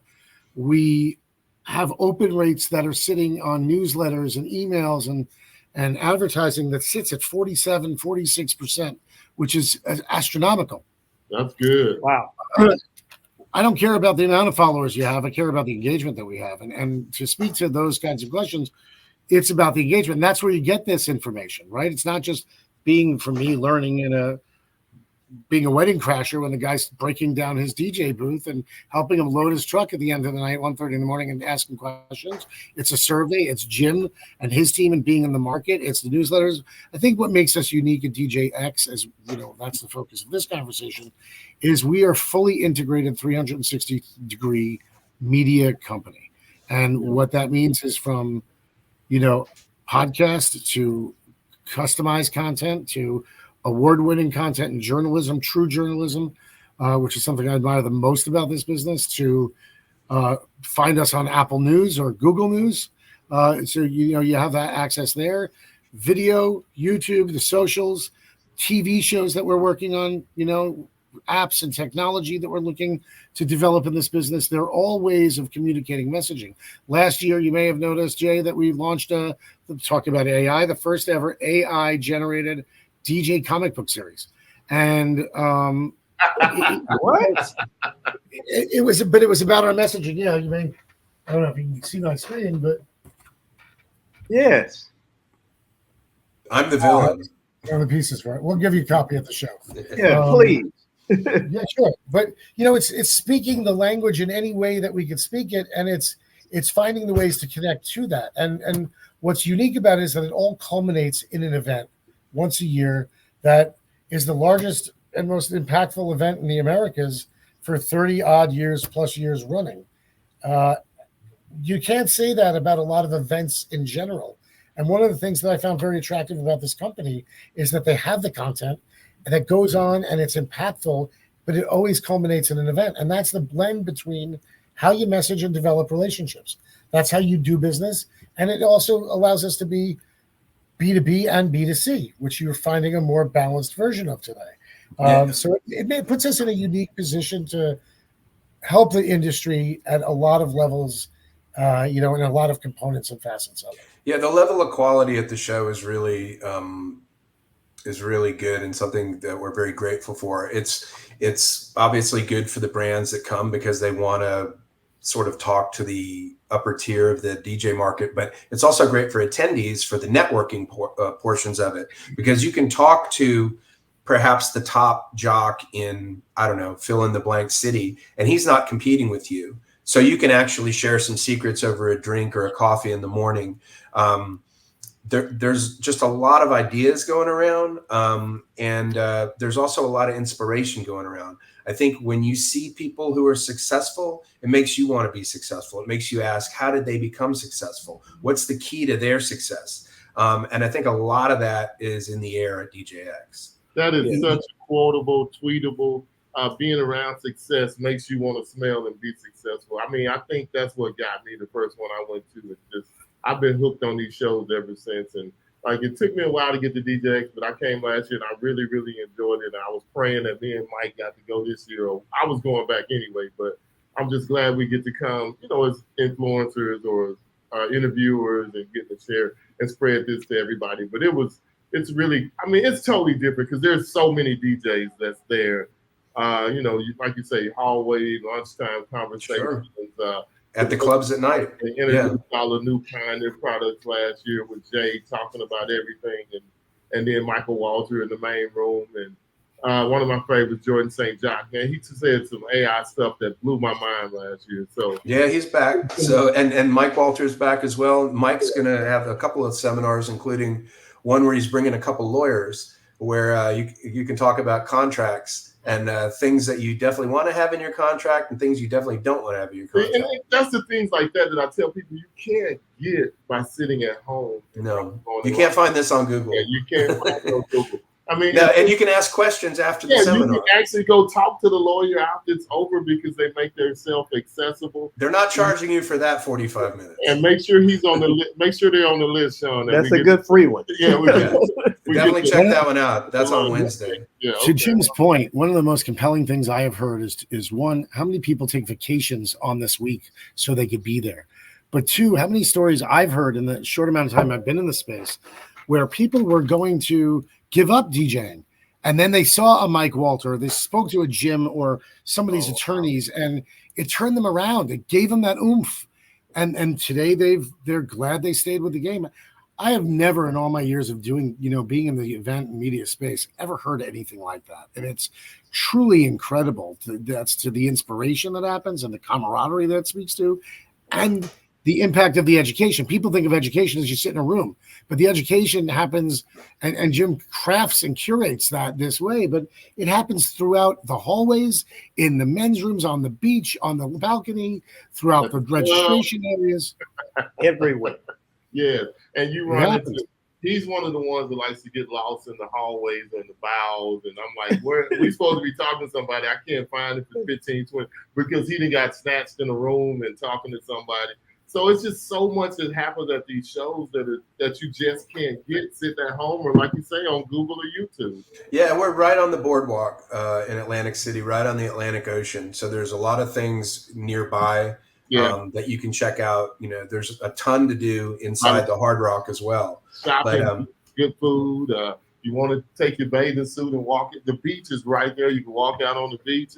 We have open rates that are sitting on newsletters and emails and advertising that sits at 47, 46%, which is astronomical. That's good. Wow. I don't care about the amount of followers you have. I care about the engagement that we have. And to speak to those kinds of questions, it's about the engagement. And that's where you get this information, right? It's not just being, for me, learning being a wedding crasher when the guy's breaking down his DJ booth and helping him load his truck at the end of the night, 1:30 in the morning, and asking questions. It's a survey. It's Jim and his team and being in the market. It's the newsletters. I think what makes us unique at DJX, as that's the focus of this conversation, is we are fully integrated 360-degree media company. And what that means is from, podcast to customized content to award-winning content in journalism, true journalism, which is something I admire the most about this business, to find us on Apple News or Google News. So, you have that access there. Video, YouTube, the socials, TV shows that we're working on, apps and technology that we're looking to develop in this business. They're all ways of communicating messaging. Last year, you may have noticed, Jay, that we launched talking about AI, the first ever AI-generated DJ comic book series, and What? it was about our messaging. Yeah, you may. I don't know if you can see my screen, but Yes. I'm the villain. one of the pieces for it. We'll give you a copy at the show. Yeah, please. Yeah, sure. But it's speaking the language in any way that we could speak it, and it's finding the ways to connect to that. And what's unique about it is that it all culminates in an event once a year that is the largest and most impactful event in the Americas for 30 odd years plus years running. You can't say that about a lot of events in general. And one of the things that I found very attractive about this company is that they have the content and that goes on and it's impactful, but it always culminates in an event. And that's the blend between how you message and develop relationships. That's how you do business. And it also allows us to be B2B and B2C, which you're finding a more balanced version of today. So it puts us in a unique position to help the industry at a lot of levels, in a lot of components and facets of it. Yeah, the level of quality at the show is really good and something that we're very grateful for. It's obviously good for the brands that come because they want to sort of talk to the upper tier of the DJ market, but it's also great for attendees for the networking portions of it, because you can talk to perhaps the top jock in, I don't know, fill in the blank city, and he's not competing with you. So you can actually share some secrets over a drink or a coffee in the morning. There's just a lot of ideas going around, and there's also a lot of inspiration going around. I think when you see people who are successful, it makes you want to be successful. It makes you ask, how did they become successful? What's the key to their success? And I think a lot of that is in the air at DJX. That is such a quotable, tweetable. Being around success makes you want to smell and be successful. I mean, I think that's what got me the first one I went to. It's just, I've been hooked on these shows ever since. And like, it took me a while to get to DJX, but I came last year and I really, really enjoyed it. And I was praying that me and Mike got to go this year. I was going back anyway, but I'm just glad we get to come, as influencers or interviewers and get to share and spread this to everybody. But it's really, I mean, it's totally different because there's so many DJs that's there. Like you say, hallway, lunchtime conversations. Sure. At the clubs at night. They introduced all the new Pioneer products last year with Jay talking about everything, and then Michael Walter in the main room. And one of my favorites, Jordan St. John. Man, he said some AI stuff that blew my mind last year. So yeah, he's back. So and Mike Walter's back as well. Mike's going to have a couple of seminars, including one where he's bringing a couple lawyers, where you can talk about contracts and things that you definitely want to have in your contract and things you definitely don't want to have in your contract. And that's the things like that I tell people you can't get by sitting at home. No, you can't find this on Google. Yeah, you can't find it on Google. I mean, and you can ask questions after the seminar. You can actually go talk to the lawyer after it's over because they make themselves accessible. They're not charging you for that 45 minutes. And make sure he's on the list. Make sure they're on the list, Sean. That's a good free one. Yeah, definitely check that one out. That's on Wednesday. Yeah, To Jim's point, one of the most compelling things I have heard is one, how many people take vacations on this week so they could be there? But two, how many stories I've heard in the short amount of time I've been in the space where people were going to give up DJing and then they saw a Mike Walter, they spoke to a Jim or some of these attorneys, and it turned them around. It gave them that oomph. And today they're glad they stayed with the game. I have never in all my years of doing, being in the event and media space, ever heard anything like that. And it's truly incredible. That's to the inspiration that happens and the camaraderie that speaks to, and the impact of the education. People think of education as you sit in a room, but the education happens, and Jim crafts and curates that this way, but it happens throughout the hallways, in the men's rooms, on the beach, on the balcony, throughout the registration areas. Everywhere. Yeah, and you run into, he's one of the ones that likes to get lost in the hallways and the bowels, and I'm like, we supposed to be talking to somebody, I can't find it for 15, 20, because he done got snatched in a room and talking to somebody. So it's just so much that happens at these shows that you just can't get sitting at home or, like you say, on Google or YouTube. Yeah, we're right on the boardwalk in Atlantic City, right on the Atlantic Ocean. So there's a lot of things nearby that you can check out. There's a ton to do inside the Hard Rock as well. Shopping, good food. You want to take your bathing suit and walk it. The beach is right there. You can walk out on the beach.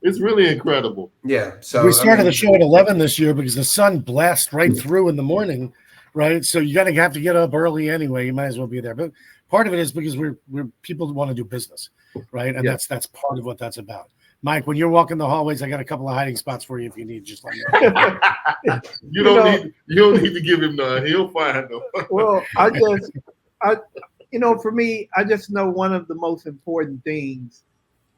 It's really incredible. Yeah. So we started the show at 11 this year because the sun blasts right through in the morning, right? So you have to get up early anyway. You might as well be there. But part of it is because we're people want to do business, right? And that's part of what that's about. Mike, when you're walking the hallways, I got a couple of hiding spots for you if you need. Just let me know. You don't need to give him none. He'll find them. Well, for me, I just know one of the most important things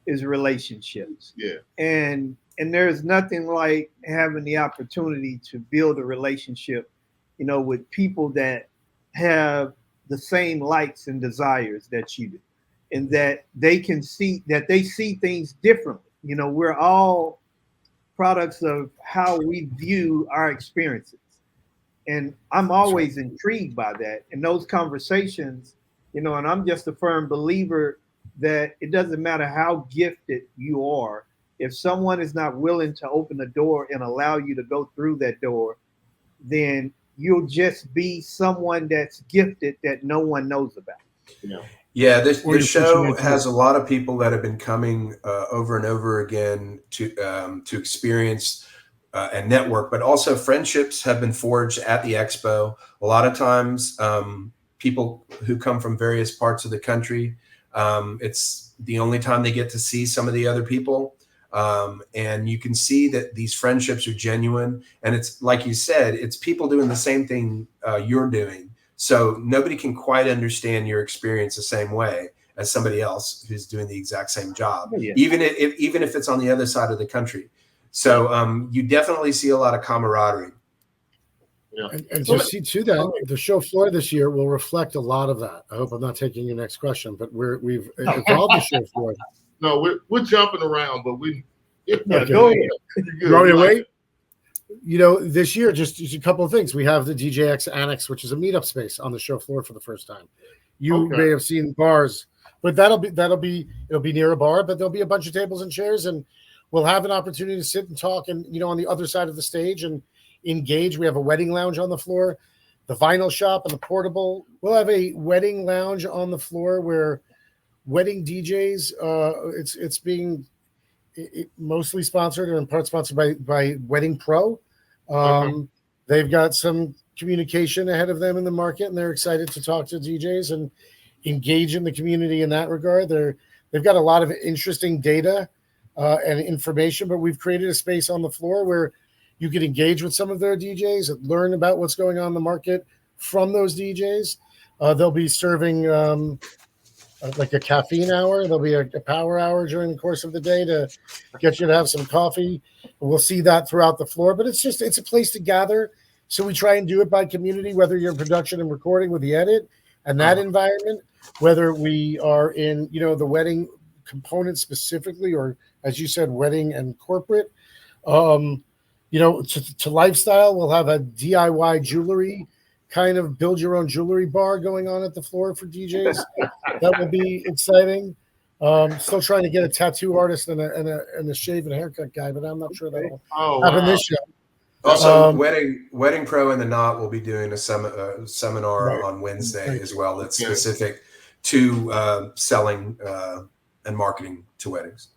is relationships. Yeah. And there's nothing like having the opportunity to build a relationship, with people that have the same likes and desires that you do, and that they see things differently. We're all products of how we view our experiences. And I'm always intrigued by that. And those conversations, and I'm just a firm believer that it doesn't matter how gifted you are. If someone is not willing to open the door and allow you to go through that door, then you'll just be someone that's gifted that no one knows about. Yeah, this show has a lot of people that have been coming over and over again to experience and network, but also friendships have been forged at the expo. A lot of times, people who come from various parts of the country, it's the only time they get to see some of the other people. And you can see that these friendships are genuine. And it's like you said, it's people doing the same thing you're doing. So nobody can quite understand your experience the same way as somebody else who's doing the exact same job, even if it's on the other side of the country. So you definitely see a lot of camaraderie. Yeah. And to see to that, the show floor this year will reflect a lot of that. I hope I'm not taking your next question, but we've evolved the show floor. No, we're jumping around, but go ahead. Wait. This year, just a couple of things. We have the DJX Annex, which is a meetup space on the show floor for the first time. You may have seen bars, but it'll be near a bar, but there'll be a bunch of tables and chairs, and we'll have an opportunity to sit and talk and, on the other side of the stage and engage. We have a wedding lounge on the floor, the vinyl shop and the portable. We'll have a wedding lounge on the floor where wedding DJs, it's being mostly sponsored or in part sponsored by Wedding Pro. They've got some communication ahead of them in the market, and they're excited to talk to DJs and engage in the community in that regard. They've got a lot of interesting data and information, but we've created a space on the floor where you can engage with some of their DJs and learn about what's going on in the market from those DJs. They'll be serving like a caffeine hour. There'll be a power hour during the course of the day to get you to have some coffee. We'll see that throughout the floor, but it's a place to gather. So we try and do it by community, whether you're in production and recording with the edit and that environment, whether we are in, the wedding component specifically, or as you said, wedding and corporate, to lifestyle. We'll have a DIY jewelry kind of build your own jewelry bar going on at the floor for DJs. That will be exciting. Still trying to get a tattoo artist and a shave and haircut guy, but I'm not sure that'll happen this year. Also, Wedding Pro and the Knot will be doing a seminar on Wednesday as well. That's specific to selling and marketing to weddings.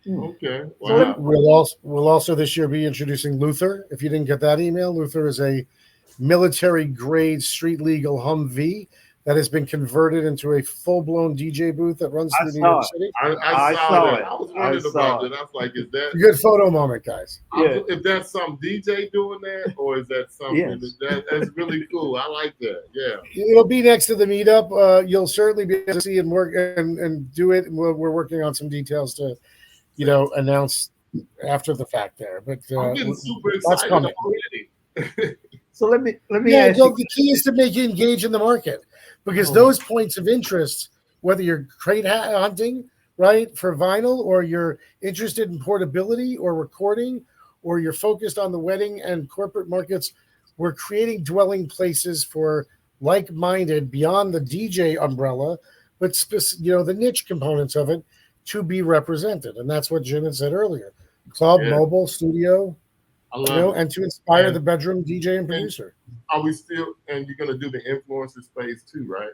Okay. Wow. We'll also this year be introducing Luther. If you didn't get that email, Luther is a military-grade street legal Humvee that has been converted into a full-blown DJ booth that runs through New York City. I saw it. I was wondering about it. I was like, is that a good photo moment, guys? If that's some DJ doing that, or is that something that's really cool? I like that. Yeah. It'll be next to the meetup. You'll certainly be able to see and work and do it. We're working on some details to, announce after the fact there. But I'm getting super excited already. So let me ask you. The key is to make you engage in the market, because those points of interest, whether you're crate hunting, right, for vinyl, or you're interested in portability or recording, or you're focused on the wedding and corporate markets, we're creating dwelling places for like-minded, beyond the DJ umbrella, but the niche components of it to be represented. And that's what Jim had said earlier. Club, mobile, studio. And to inspire the bedroom DJ and producer. Are we still, and you're going to do the influencer space too, right?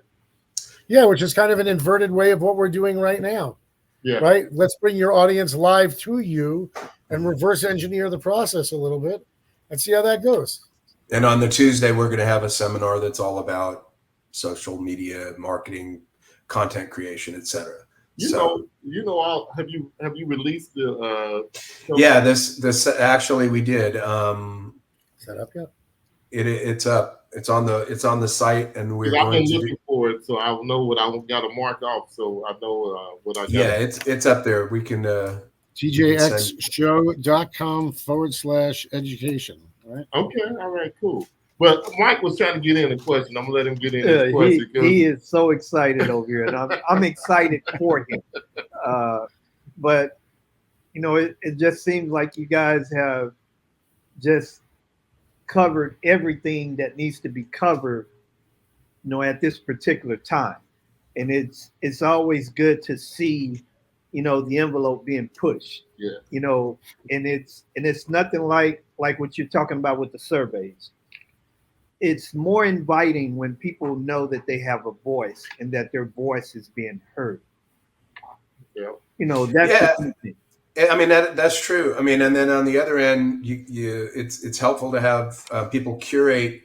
Yeah, which is kind of an inverted way of what we're doing right now. Yeah. Right? Let's bring your audience live through you and reverse engineer the process a little bit and see how that goes. And on the Tuesday, we're going to have a seminar that's all about social media marketing, content creation, etc. Have you released the? Yeah, this actually we did. Is that up yet? It's up. It's on the site, and we're I've been going to looking for it, so I know what I got to mark off. So I know what I got. Yeah, it's up there. We can. DJXshow.com/education. Right. Okay. All right. Cool. But Mike was trying to get in a question. I'm gonna let him get in his question. He is so excited over here, and I'm excited for him. But it just seems like you guys have just covered everything that needs to be covered, at this particular time. And it's always good to see, the envelope being pushed. Yeah. And it's nothing like what you're talking about with the surveys. It's more inviting when people know that they have a voice and that their voice is being heard. Yeah. That's the thing. I mean, that's true. I mean, and then on the other end, it's helpful to have people curate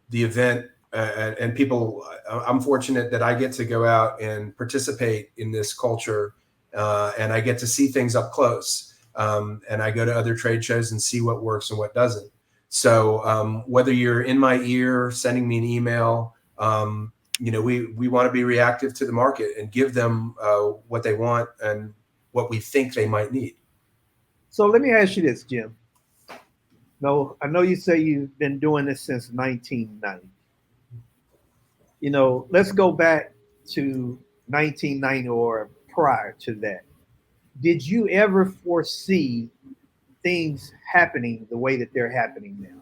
the event, and people. I'm fortunate that I get to go out and participate in this culture, and I get to see things up close. And I go to other trade shows and see what works and what doesn't. So whether you're in my ear, sending me an email, we want to be reactive to the market and give them what they want and what we think they might need. So let me ask you this, Jim. No, I know you say you've been doing this since 1990. Let's go back to 1990 or prior to that. Did you ever foresee things happening the way that they're happening now?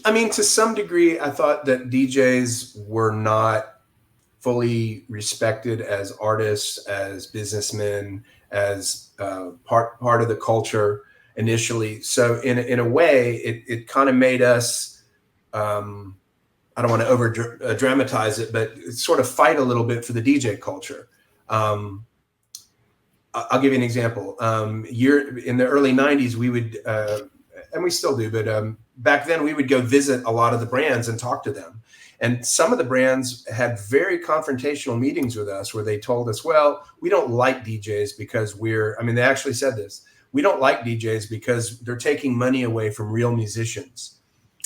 I mean, to some degree, I thought that DJs were not fully respected as artists, as businessmen, as part of the culture initially. So in a way, it kind of made us, I don't want to over dramatize it, but sort of fight a little bit for the DJ culture. I'll give you an example. In the early 90s, we would, and we still do, but back then we would go visit a lot of the brands and talk to them. And some of the brands had very confrontational meetings with us where they told us, well, we don't like DJs because they actually said this. We don't like DJs because they're taking money away from real musicians.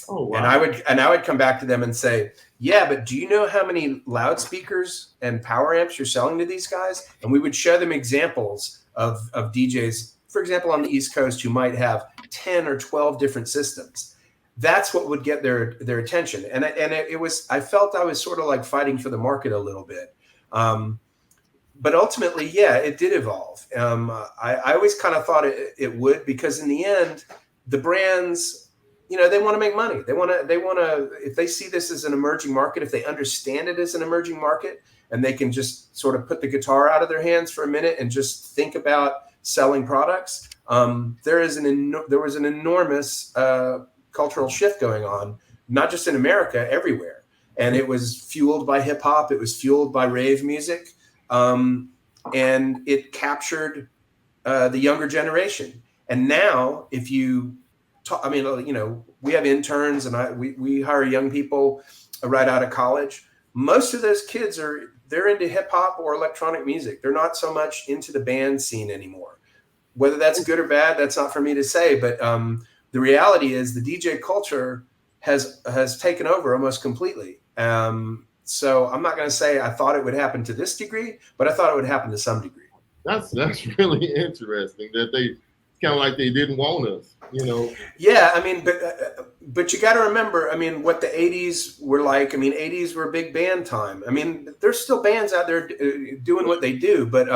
Oh, wow. And I would come back to them and say, yeah, but do you know how many loudspeakers and power amps you're selling to these guys? And we would show them examples of DJs, for example, on the East Coast, who might have 10 or 12 different systems. That's what would get their attention. And I felt I was sort of like fighting for the market a little bit. But ultimately, yeah, it did evolve. I always kind of thought it would, because in the end, the brands, they want to make money. They want to, if they see this as an emerging market, if they understand it as an emerging market, and they can just sort of put the guitar out of their hands for a minute and just think about selling products. There was an enormous cultural shift going on, not just in America, everywhere. And it was fueled by hip hop. It was fueled by rave music. And it captured the younger generation. And now if you talk, we have interns and we hire young people right out of college. Most of those kids they're into hip hop or electronic music. They're not so much into the band scene anymore. Whether that's good or bad, that's not for me to say. But the reality is the DJ culture has taken over almost completely. So I'm not going to say I thought it would happen to this degree, but I thought it would happen to some degree. That's really interesting that they kind of like they didn't want us, Yeah, but you got to remember, what the 80s were like. 80s were big band time. There's still bands out there doing what they do, but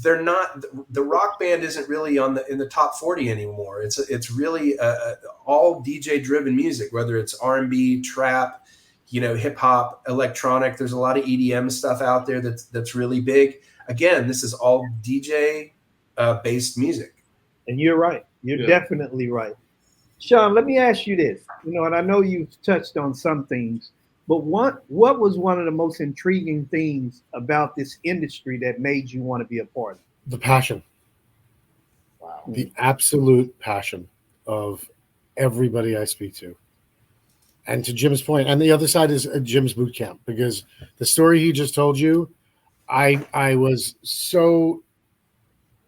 they're not. The rock band isn't really in the top 40 anymore. It's really all DJ driven music, whether it's R&B, trap, hip hop, electronic. There's a lot of EDM stuff out there that's really big. Again, this is all DJ based music. And you're right. You're definitely right. Shawn, let me ask you this. And I know you've touched on some things, But what was one of the most intriguing things about this industry that made you want to be a part of it? The passion. Wow. The absolute passion of everybody I speak to. And to Jim's point, and the other side is Jim's boot camp, because the story he just told you, I was so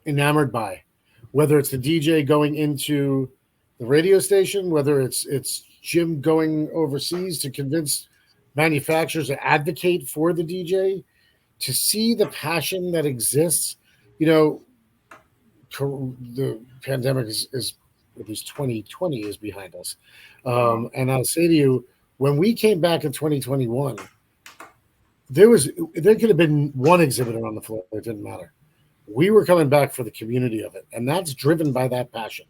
enamored by, whether it's the DJ going into the radio station, whether it's Jim going overseas to convince manufacturers to advocate for the DJ, to see the passion that exists. You know, the pandemic is at least 2020 is behind us. And I'll say to you, when we came back in 2021, there could have been one exhibitor on the floor. It didn't matter. We were coming back for the community of it. And that's driven by that passion.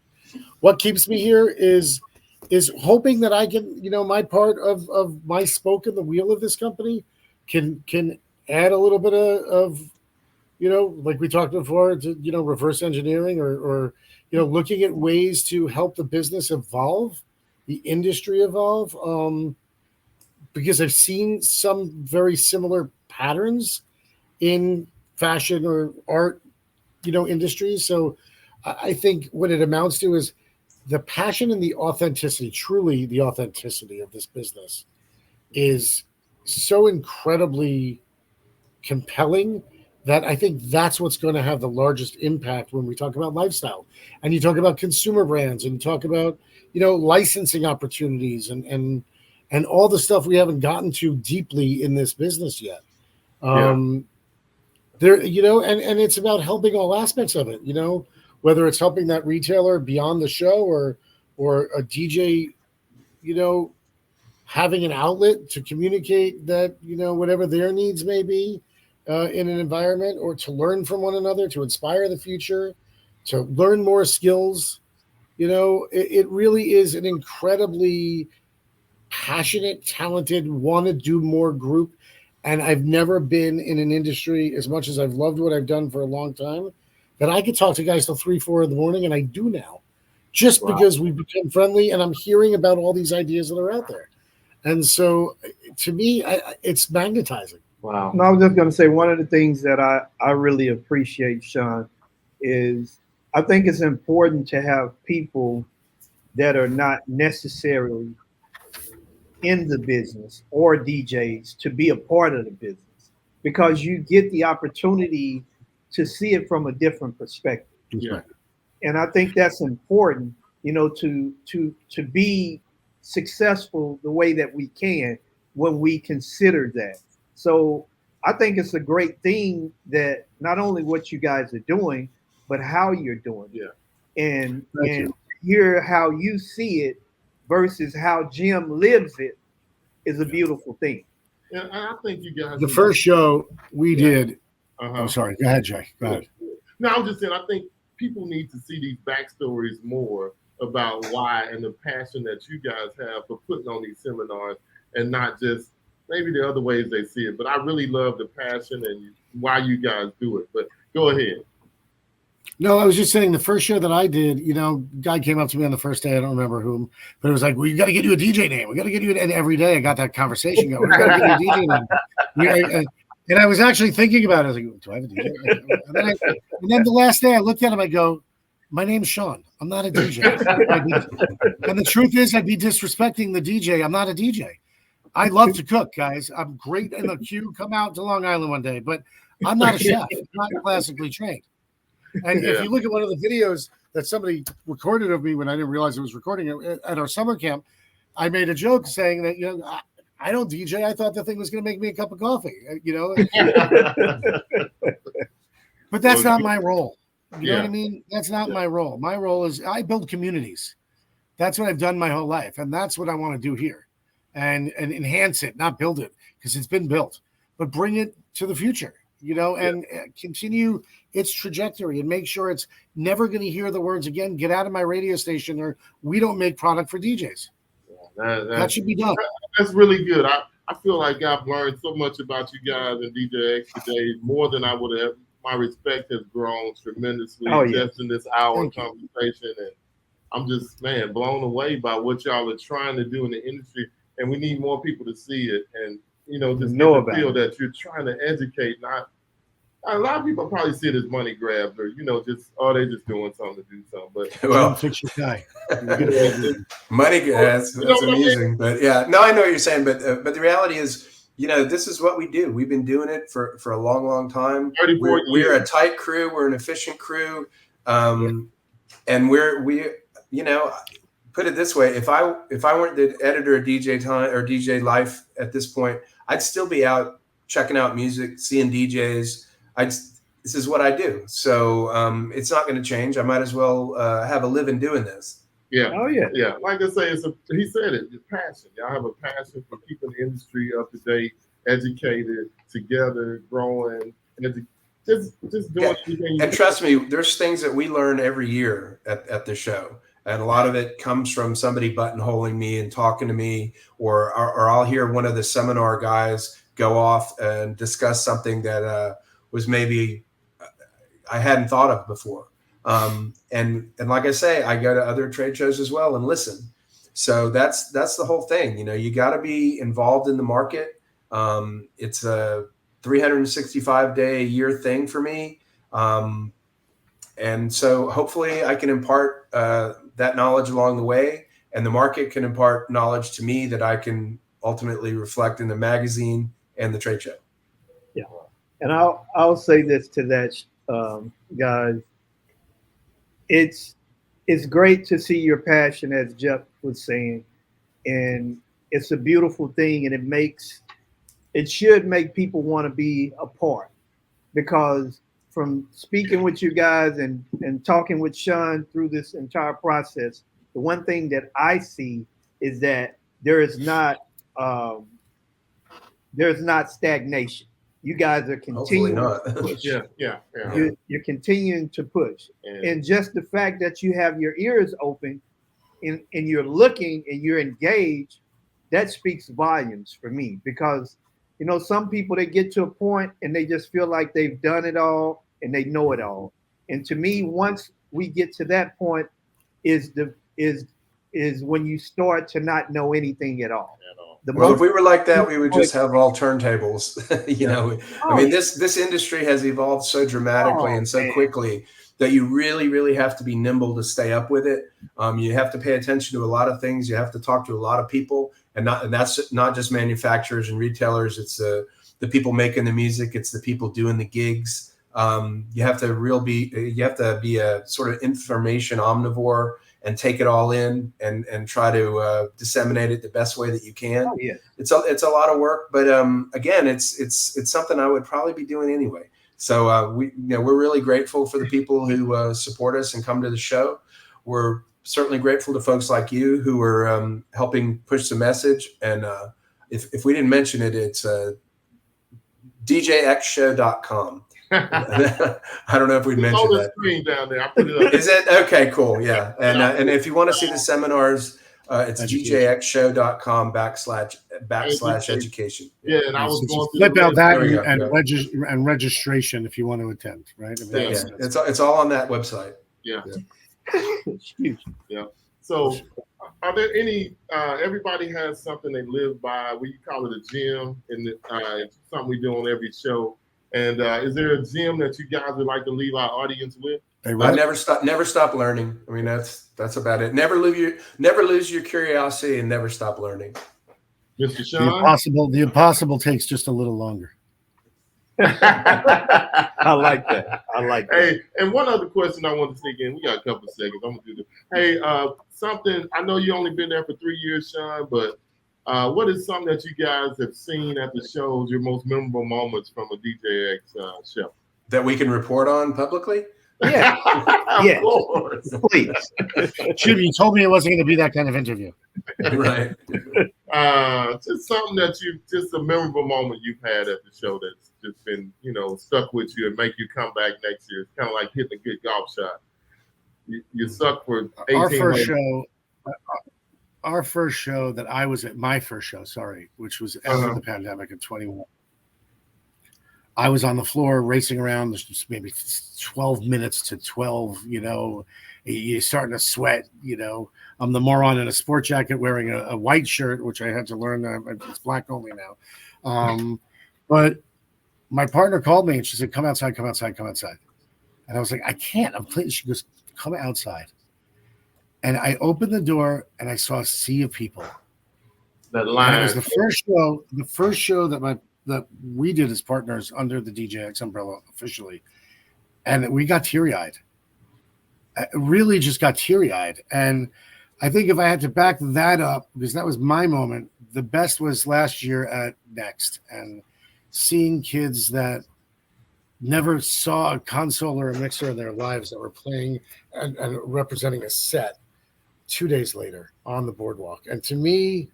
What keeps me here is hoping that I can, my part of my spoke in the wheel of this company can add a little bit of like we talked before, to, reverse engineering or looking at ways to help the business evolve, the industry evolve, because I've seen some very similar patterns in fashion or art, industries. So I think what it amounts to is the passion and the authenticity, truly the authenticity of this business is so incredibly compelling that I think that's what's going to have the largest impact when we talk about lifestyle and you talk about consumer brands and you talk about, licensing opportunities and all the stuff we haven't gotten to deeply in this business yet. There, and it's about helping all aspects of it, whether it's helping that retailer beyond the show or a DJ, having an outlet to communicate that, whatever their needs may be in an environment, or to learn from one another, to inspire the future, to learn more skills. It really is an incredibly passionate, talented, want to do more group. And I've never been in an industry, as much as I've loved what I've done for a long time, that I could talk to guys till 3, 4 in the morning, and I do now, just because we've become friendly and I'm hearing about all these ideas that are out there. And so to me, it's magnetizing. Wow. No, I was just going to say, one of the things that I really appreciate, Shawn, is I think it's important to have people that are not necessarily in the business or DJs to be a part of the business, because you get the opportunity to see it from a different perspective. Yeah. And I think that's important, to be successful the way that we can when we consider that. So I think it's a great thing that not only what you guys are doing, but how you're doing it. Yeah. And hear how you see it versus how Jim lives it is a beautiful thing. And I think you guys. The first show we did. I'm sorry. Go ahead, Jay. Go ahead. No, I'm just saying, I think people need to see these backstories more about why and the passion that you guys have for putting on these seminars, and not just maybe the other ways they see it. But I really love the passion and why you guys do it. But go ahead. No, I was just saying the first show that I did, guy came up to me on the first day. I don't remember whom, but it was like, well, you got to get you a DJ name. We got to get you and every day I got that conversation going. We got to get you a DJ name. And I was actually thinking about it. I was like, do I have a DJ? And then the last day I looked at him, I go, my name's Shawn. I'm not a DJ. And the truth is, I'd be disrespecting the DJ. I'm not a DJ. I love to cook, guys. I'm great in the queue. Come out to Long Island one day, but I'm not a chef. I'm not classically trained. And if you look at one of the videos that somebody recorded of me when I didn't realize it was recording it at our summer camp, I made a joke saying that, I don't DJ. I thought the thing was going to make me a cup of coffee, But that's not my role. You know what I mean? That's not my role. My role is I build communities. That's what I've done my whole life. And that's what I want to do here and enhance it, not build it, because it's been built, but bring it to the future, and continue its trajectory and make sure it's never going to hear the words again, get out of my radio station, or we don't make product for DJs. That should be done. That's really good. I feel like I've learned so much about you guys and DJX today, more than I would have. My respect has grown tremendously just in this hour conversation. And I'm just, blown away by what y'all are trying to do in the industry. and we need more people to see it, and just know get about the feel it. that you're trying to educate. Not a lot of people probably see it as money grabs, or just they just doing something to do something. But Well, fix your guy. money, that's what I mean? amusing. But yeah, no, I know what you're saying. But the reality is, this is what we do. We've been doing it for a long, long time. 34 We're years. a tight crew. We're an efficient crew. And we put it this way: if I weren't the editor of DJ Time or DJ Life at this point, I'd still be out checking out music, seeing DJs. This is what I do. So it's not going to change. I might as well have a living doing this. Yeah. Oh yeah. Yeah. Like I say, he said it. It's passion. Y'all have a passion for keeping the industry up to date, educated, together, growing, and just doing everything. And trust me, there's things that we learn every year at the show. And a lot of it comes from somebody buttonholing me and talking to me, or I'll hear one of the seminar guys go off and discuss something that was maybe I hadn't thought of before. And like I say, I go to other trade shows as well and listen. So that's the whole thing. You got to be involved in the market. It's a 365-day a year thing for me. And so hopefully I can impart that knowledge along the way, and the market can impart knowledge to me that I can ultimately reflect in the magazine and the trade show. Yeah. And I'll say this to that, guys. It's great to see your passion, as Jeff was saying, and it's a beautiful thing, and it should make people want to be a part, because from speaking with you guys and talking with Shawn through this entire process, the one thing that I see is that there's not stagnation. You guys are continuing to push. Yeah. You're continuing to push. And just the fact that you have your ears open and you're looking and you're engaged, that speaks volumes for me, because some people, they get to a point and they just feel like they've done it all and they know it all. And to me, once we get to that point is when you start to not know anything at all. Well, if we were like that, we would just have all turntables. I mean, this industry has evolved so dramatically and so quickly that you really, really have to be nimble to stay up with it. You have to pay attention to a lot of things. You have to talk to a lot of people, and that's not just manufacturers and retailers. It's the people making the music. It's the people doing the gigs. You have to be a sort of information omnivore and take it all in and try to disseminate it the best way that you can. Oh, yeah. It's a lot of work, but again, it's something I would probably be doing anyway. So we're really grateful for the people who support us and come to the show. We're certainly grateful to folks like you who are helping push the message. And if we didn't mention it, it's DJXShow.com. I don't know if we mentioned that. Screen down there. I put it up. Is it okay? Cool. Yeah. And if you want to see the seminars, it's DJXShow.com / education. Yeah, and I was going to flip out that and registration if you want to attend, right? I mean, it's all on that website. Yeah. Yeah. So, are there any? Everybody has something they live by. We call it a gym, and it's something we do on every show. And is there a gym that you guys would like to leave our audience with? Never stop learning. I mean, that's about it. Never lose your curiosity, and never stop learning. Mr. Shawn? The impossible takes just a little longer. I like that. Hey, and one other question I want to sneak in. We got a couple of seconds. I'm gonna do this. Hey, something. I know you only been there for 3 years, Shawn, but what is something that you guys have seen at the shows? Your most memorable moments from a DJX show that we can report on publicly? Yeah, of course. Please. Jim, you told me it wasn't going to be that kind of interview. Right. Just something just a memorable moment you've had at the show that's just been, stuck with you and make you come back next year. It's kind of like hitting a good golf shot. You suck for 18 Our first show that I was at, my first show, which was after the pandemic in 21. I was on the floor racing around. There's just maybe 12 minutes to 12. You're starting to sweat. I'm the moron in a sport jacket wearing a white shirt, which I had to learn. It's black only now. But my partner called me and she said, "Come outside, come outside, come outside." And I was like, "I can't. I'm clean." She goes, "Come outside." And I opened the door and I saw a sea of people. That line. And it was the first show that we did as partners under the DJX umbrella officially. And we got teary-eyed. Really just got teary-eyed. And I think if I had to back that up, because that was my moment, the best was last year at Next. And seeing kids that never saw a console or a mixer in their lives that were playing and representing a set 2 days later on the boardwalk. And to me,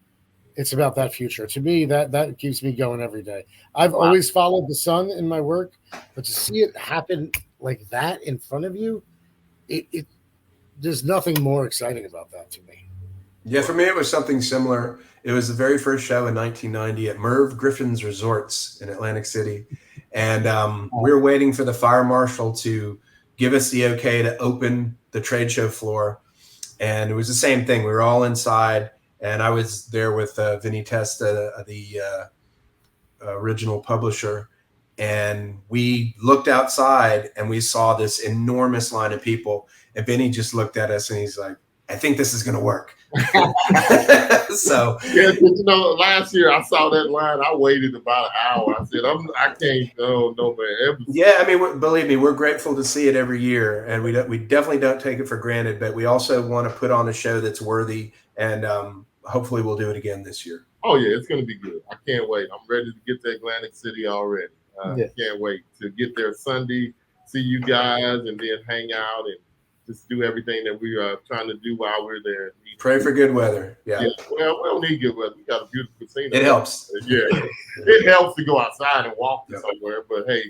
it's about that future. To me, that keeps me going every day. I've always followed the sun in my work, but to see it happen like that in front of you, it there's nothing more exciting about that to me. Yeah, for me, it was something similar. It was the very first show in 1990 at Merv Griffin's Resorts in Atlantic City. And we were waiting for the fire marshal to give us the okay to open the trade show floor. And it was the same thing. We were all inside, and I was there with Vinny Testa, the original publisher. And we looked outside, and we saw this enormous line of people. And Vinny just looked at us, and he's like, "I think this is going to work." So yeah, last year I saw that line. I waited about an hour. I said, I can't go, no man. Yeah, I mean, believe me, we're grateful to see it every year, and we definitely don't take it for granted. But we also want to put on a show that's worthy, and hopefully we'll do it again this year. Oh yeah, it's going to be good. I can't wait. I'm ready to get to Atlantic City already. Can't wait to get there Sunday, see you guys, and then hang out and just do everything that we are trying to do while we're there. Pray for good weather. Yeah. Well, we don't need good weather. We got a beautiful scene. It helps. Yeah. It helps to go outside and walk to somewhere. But hey,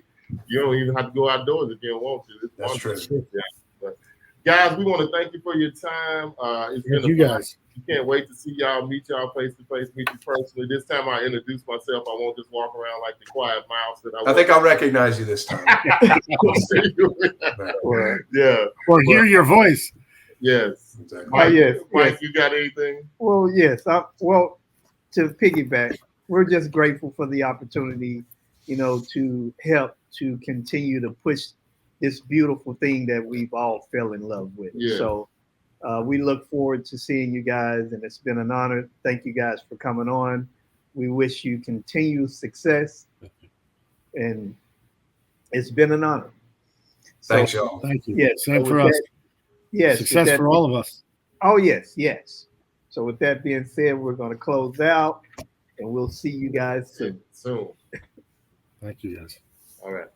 you don't even have to go outdoors if you don't want to. That's true. Yeah. But guys, we want to thank you for your time. It's been you guys. You can't wait to see y'all, meet y'all face to face, meet you personally. This time I introduce myself. I won't just walk around like the quiet mouse that I think I'll recognize you this time. Yeah. Or hear your voice. Yes. Exactly. Mike, you got anything? Well, yes. To piggyback, we're just grateful for the opportunity, to help to continue to push this beautiful thing that we've all fell in love with. Yeah. So we look forward to seeing you guys, and it's been an honor. Thank you guys for coming on. We wish you continued success, and it's been an honor. Thanks, y'all. Thank you. Yes. Same for us. Yes. Success for all of us. Oh, yes, yes. So with that being said, we're going to close out, and we'll see you guys soon. Soon. Thank you, guys. All right.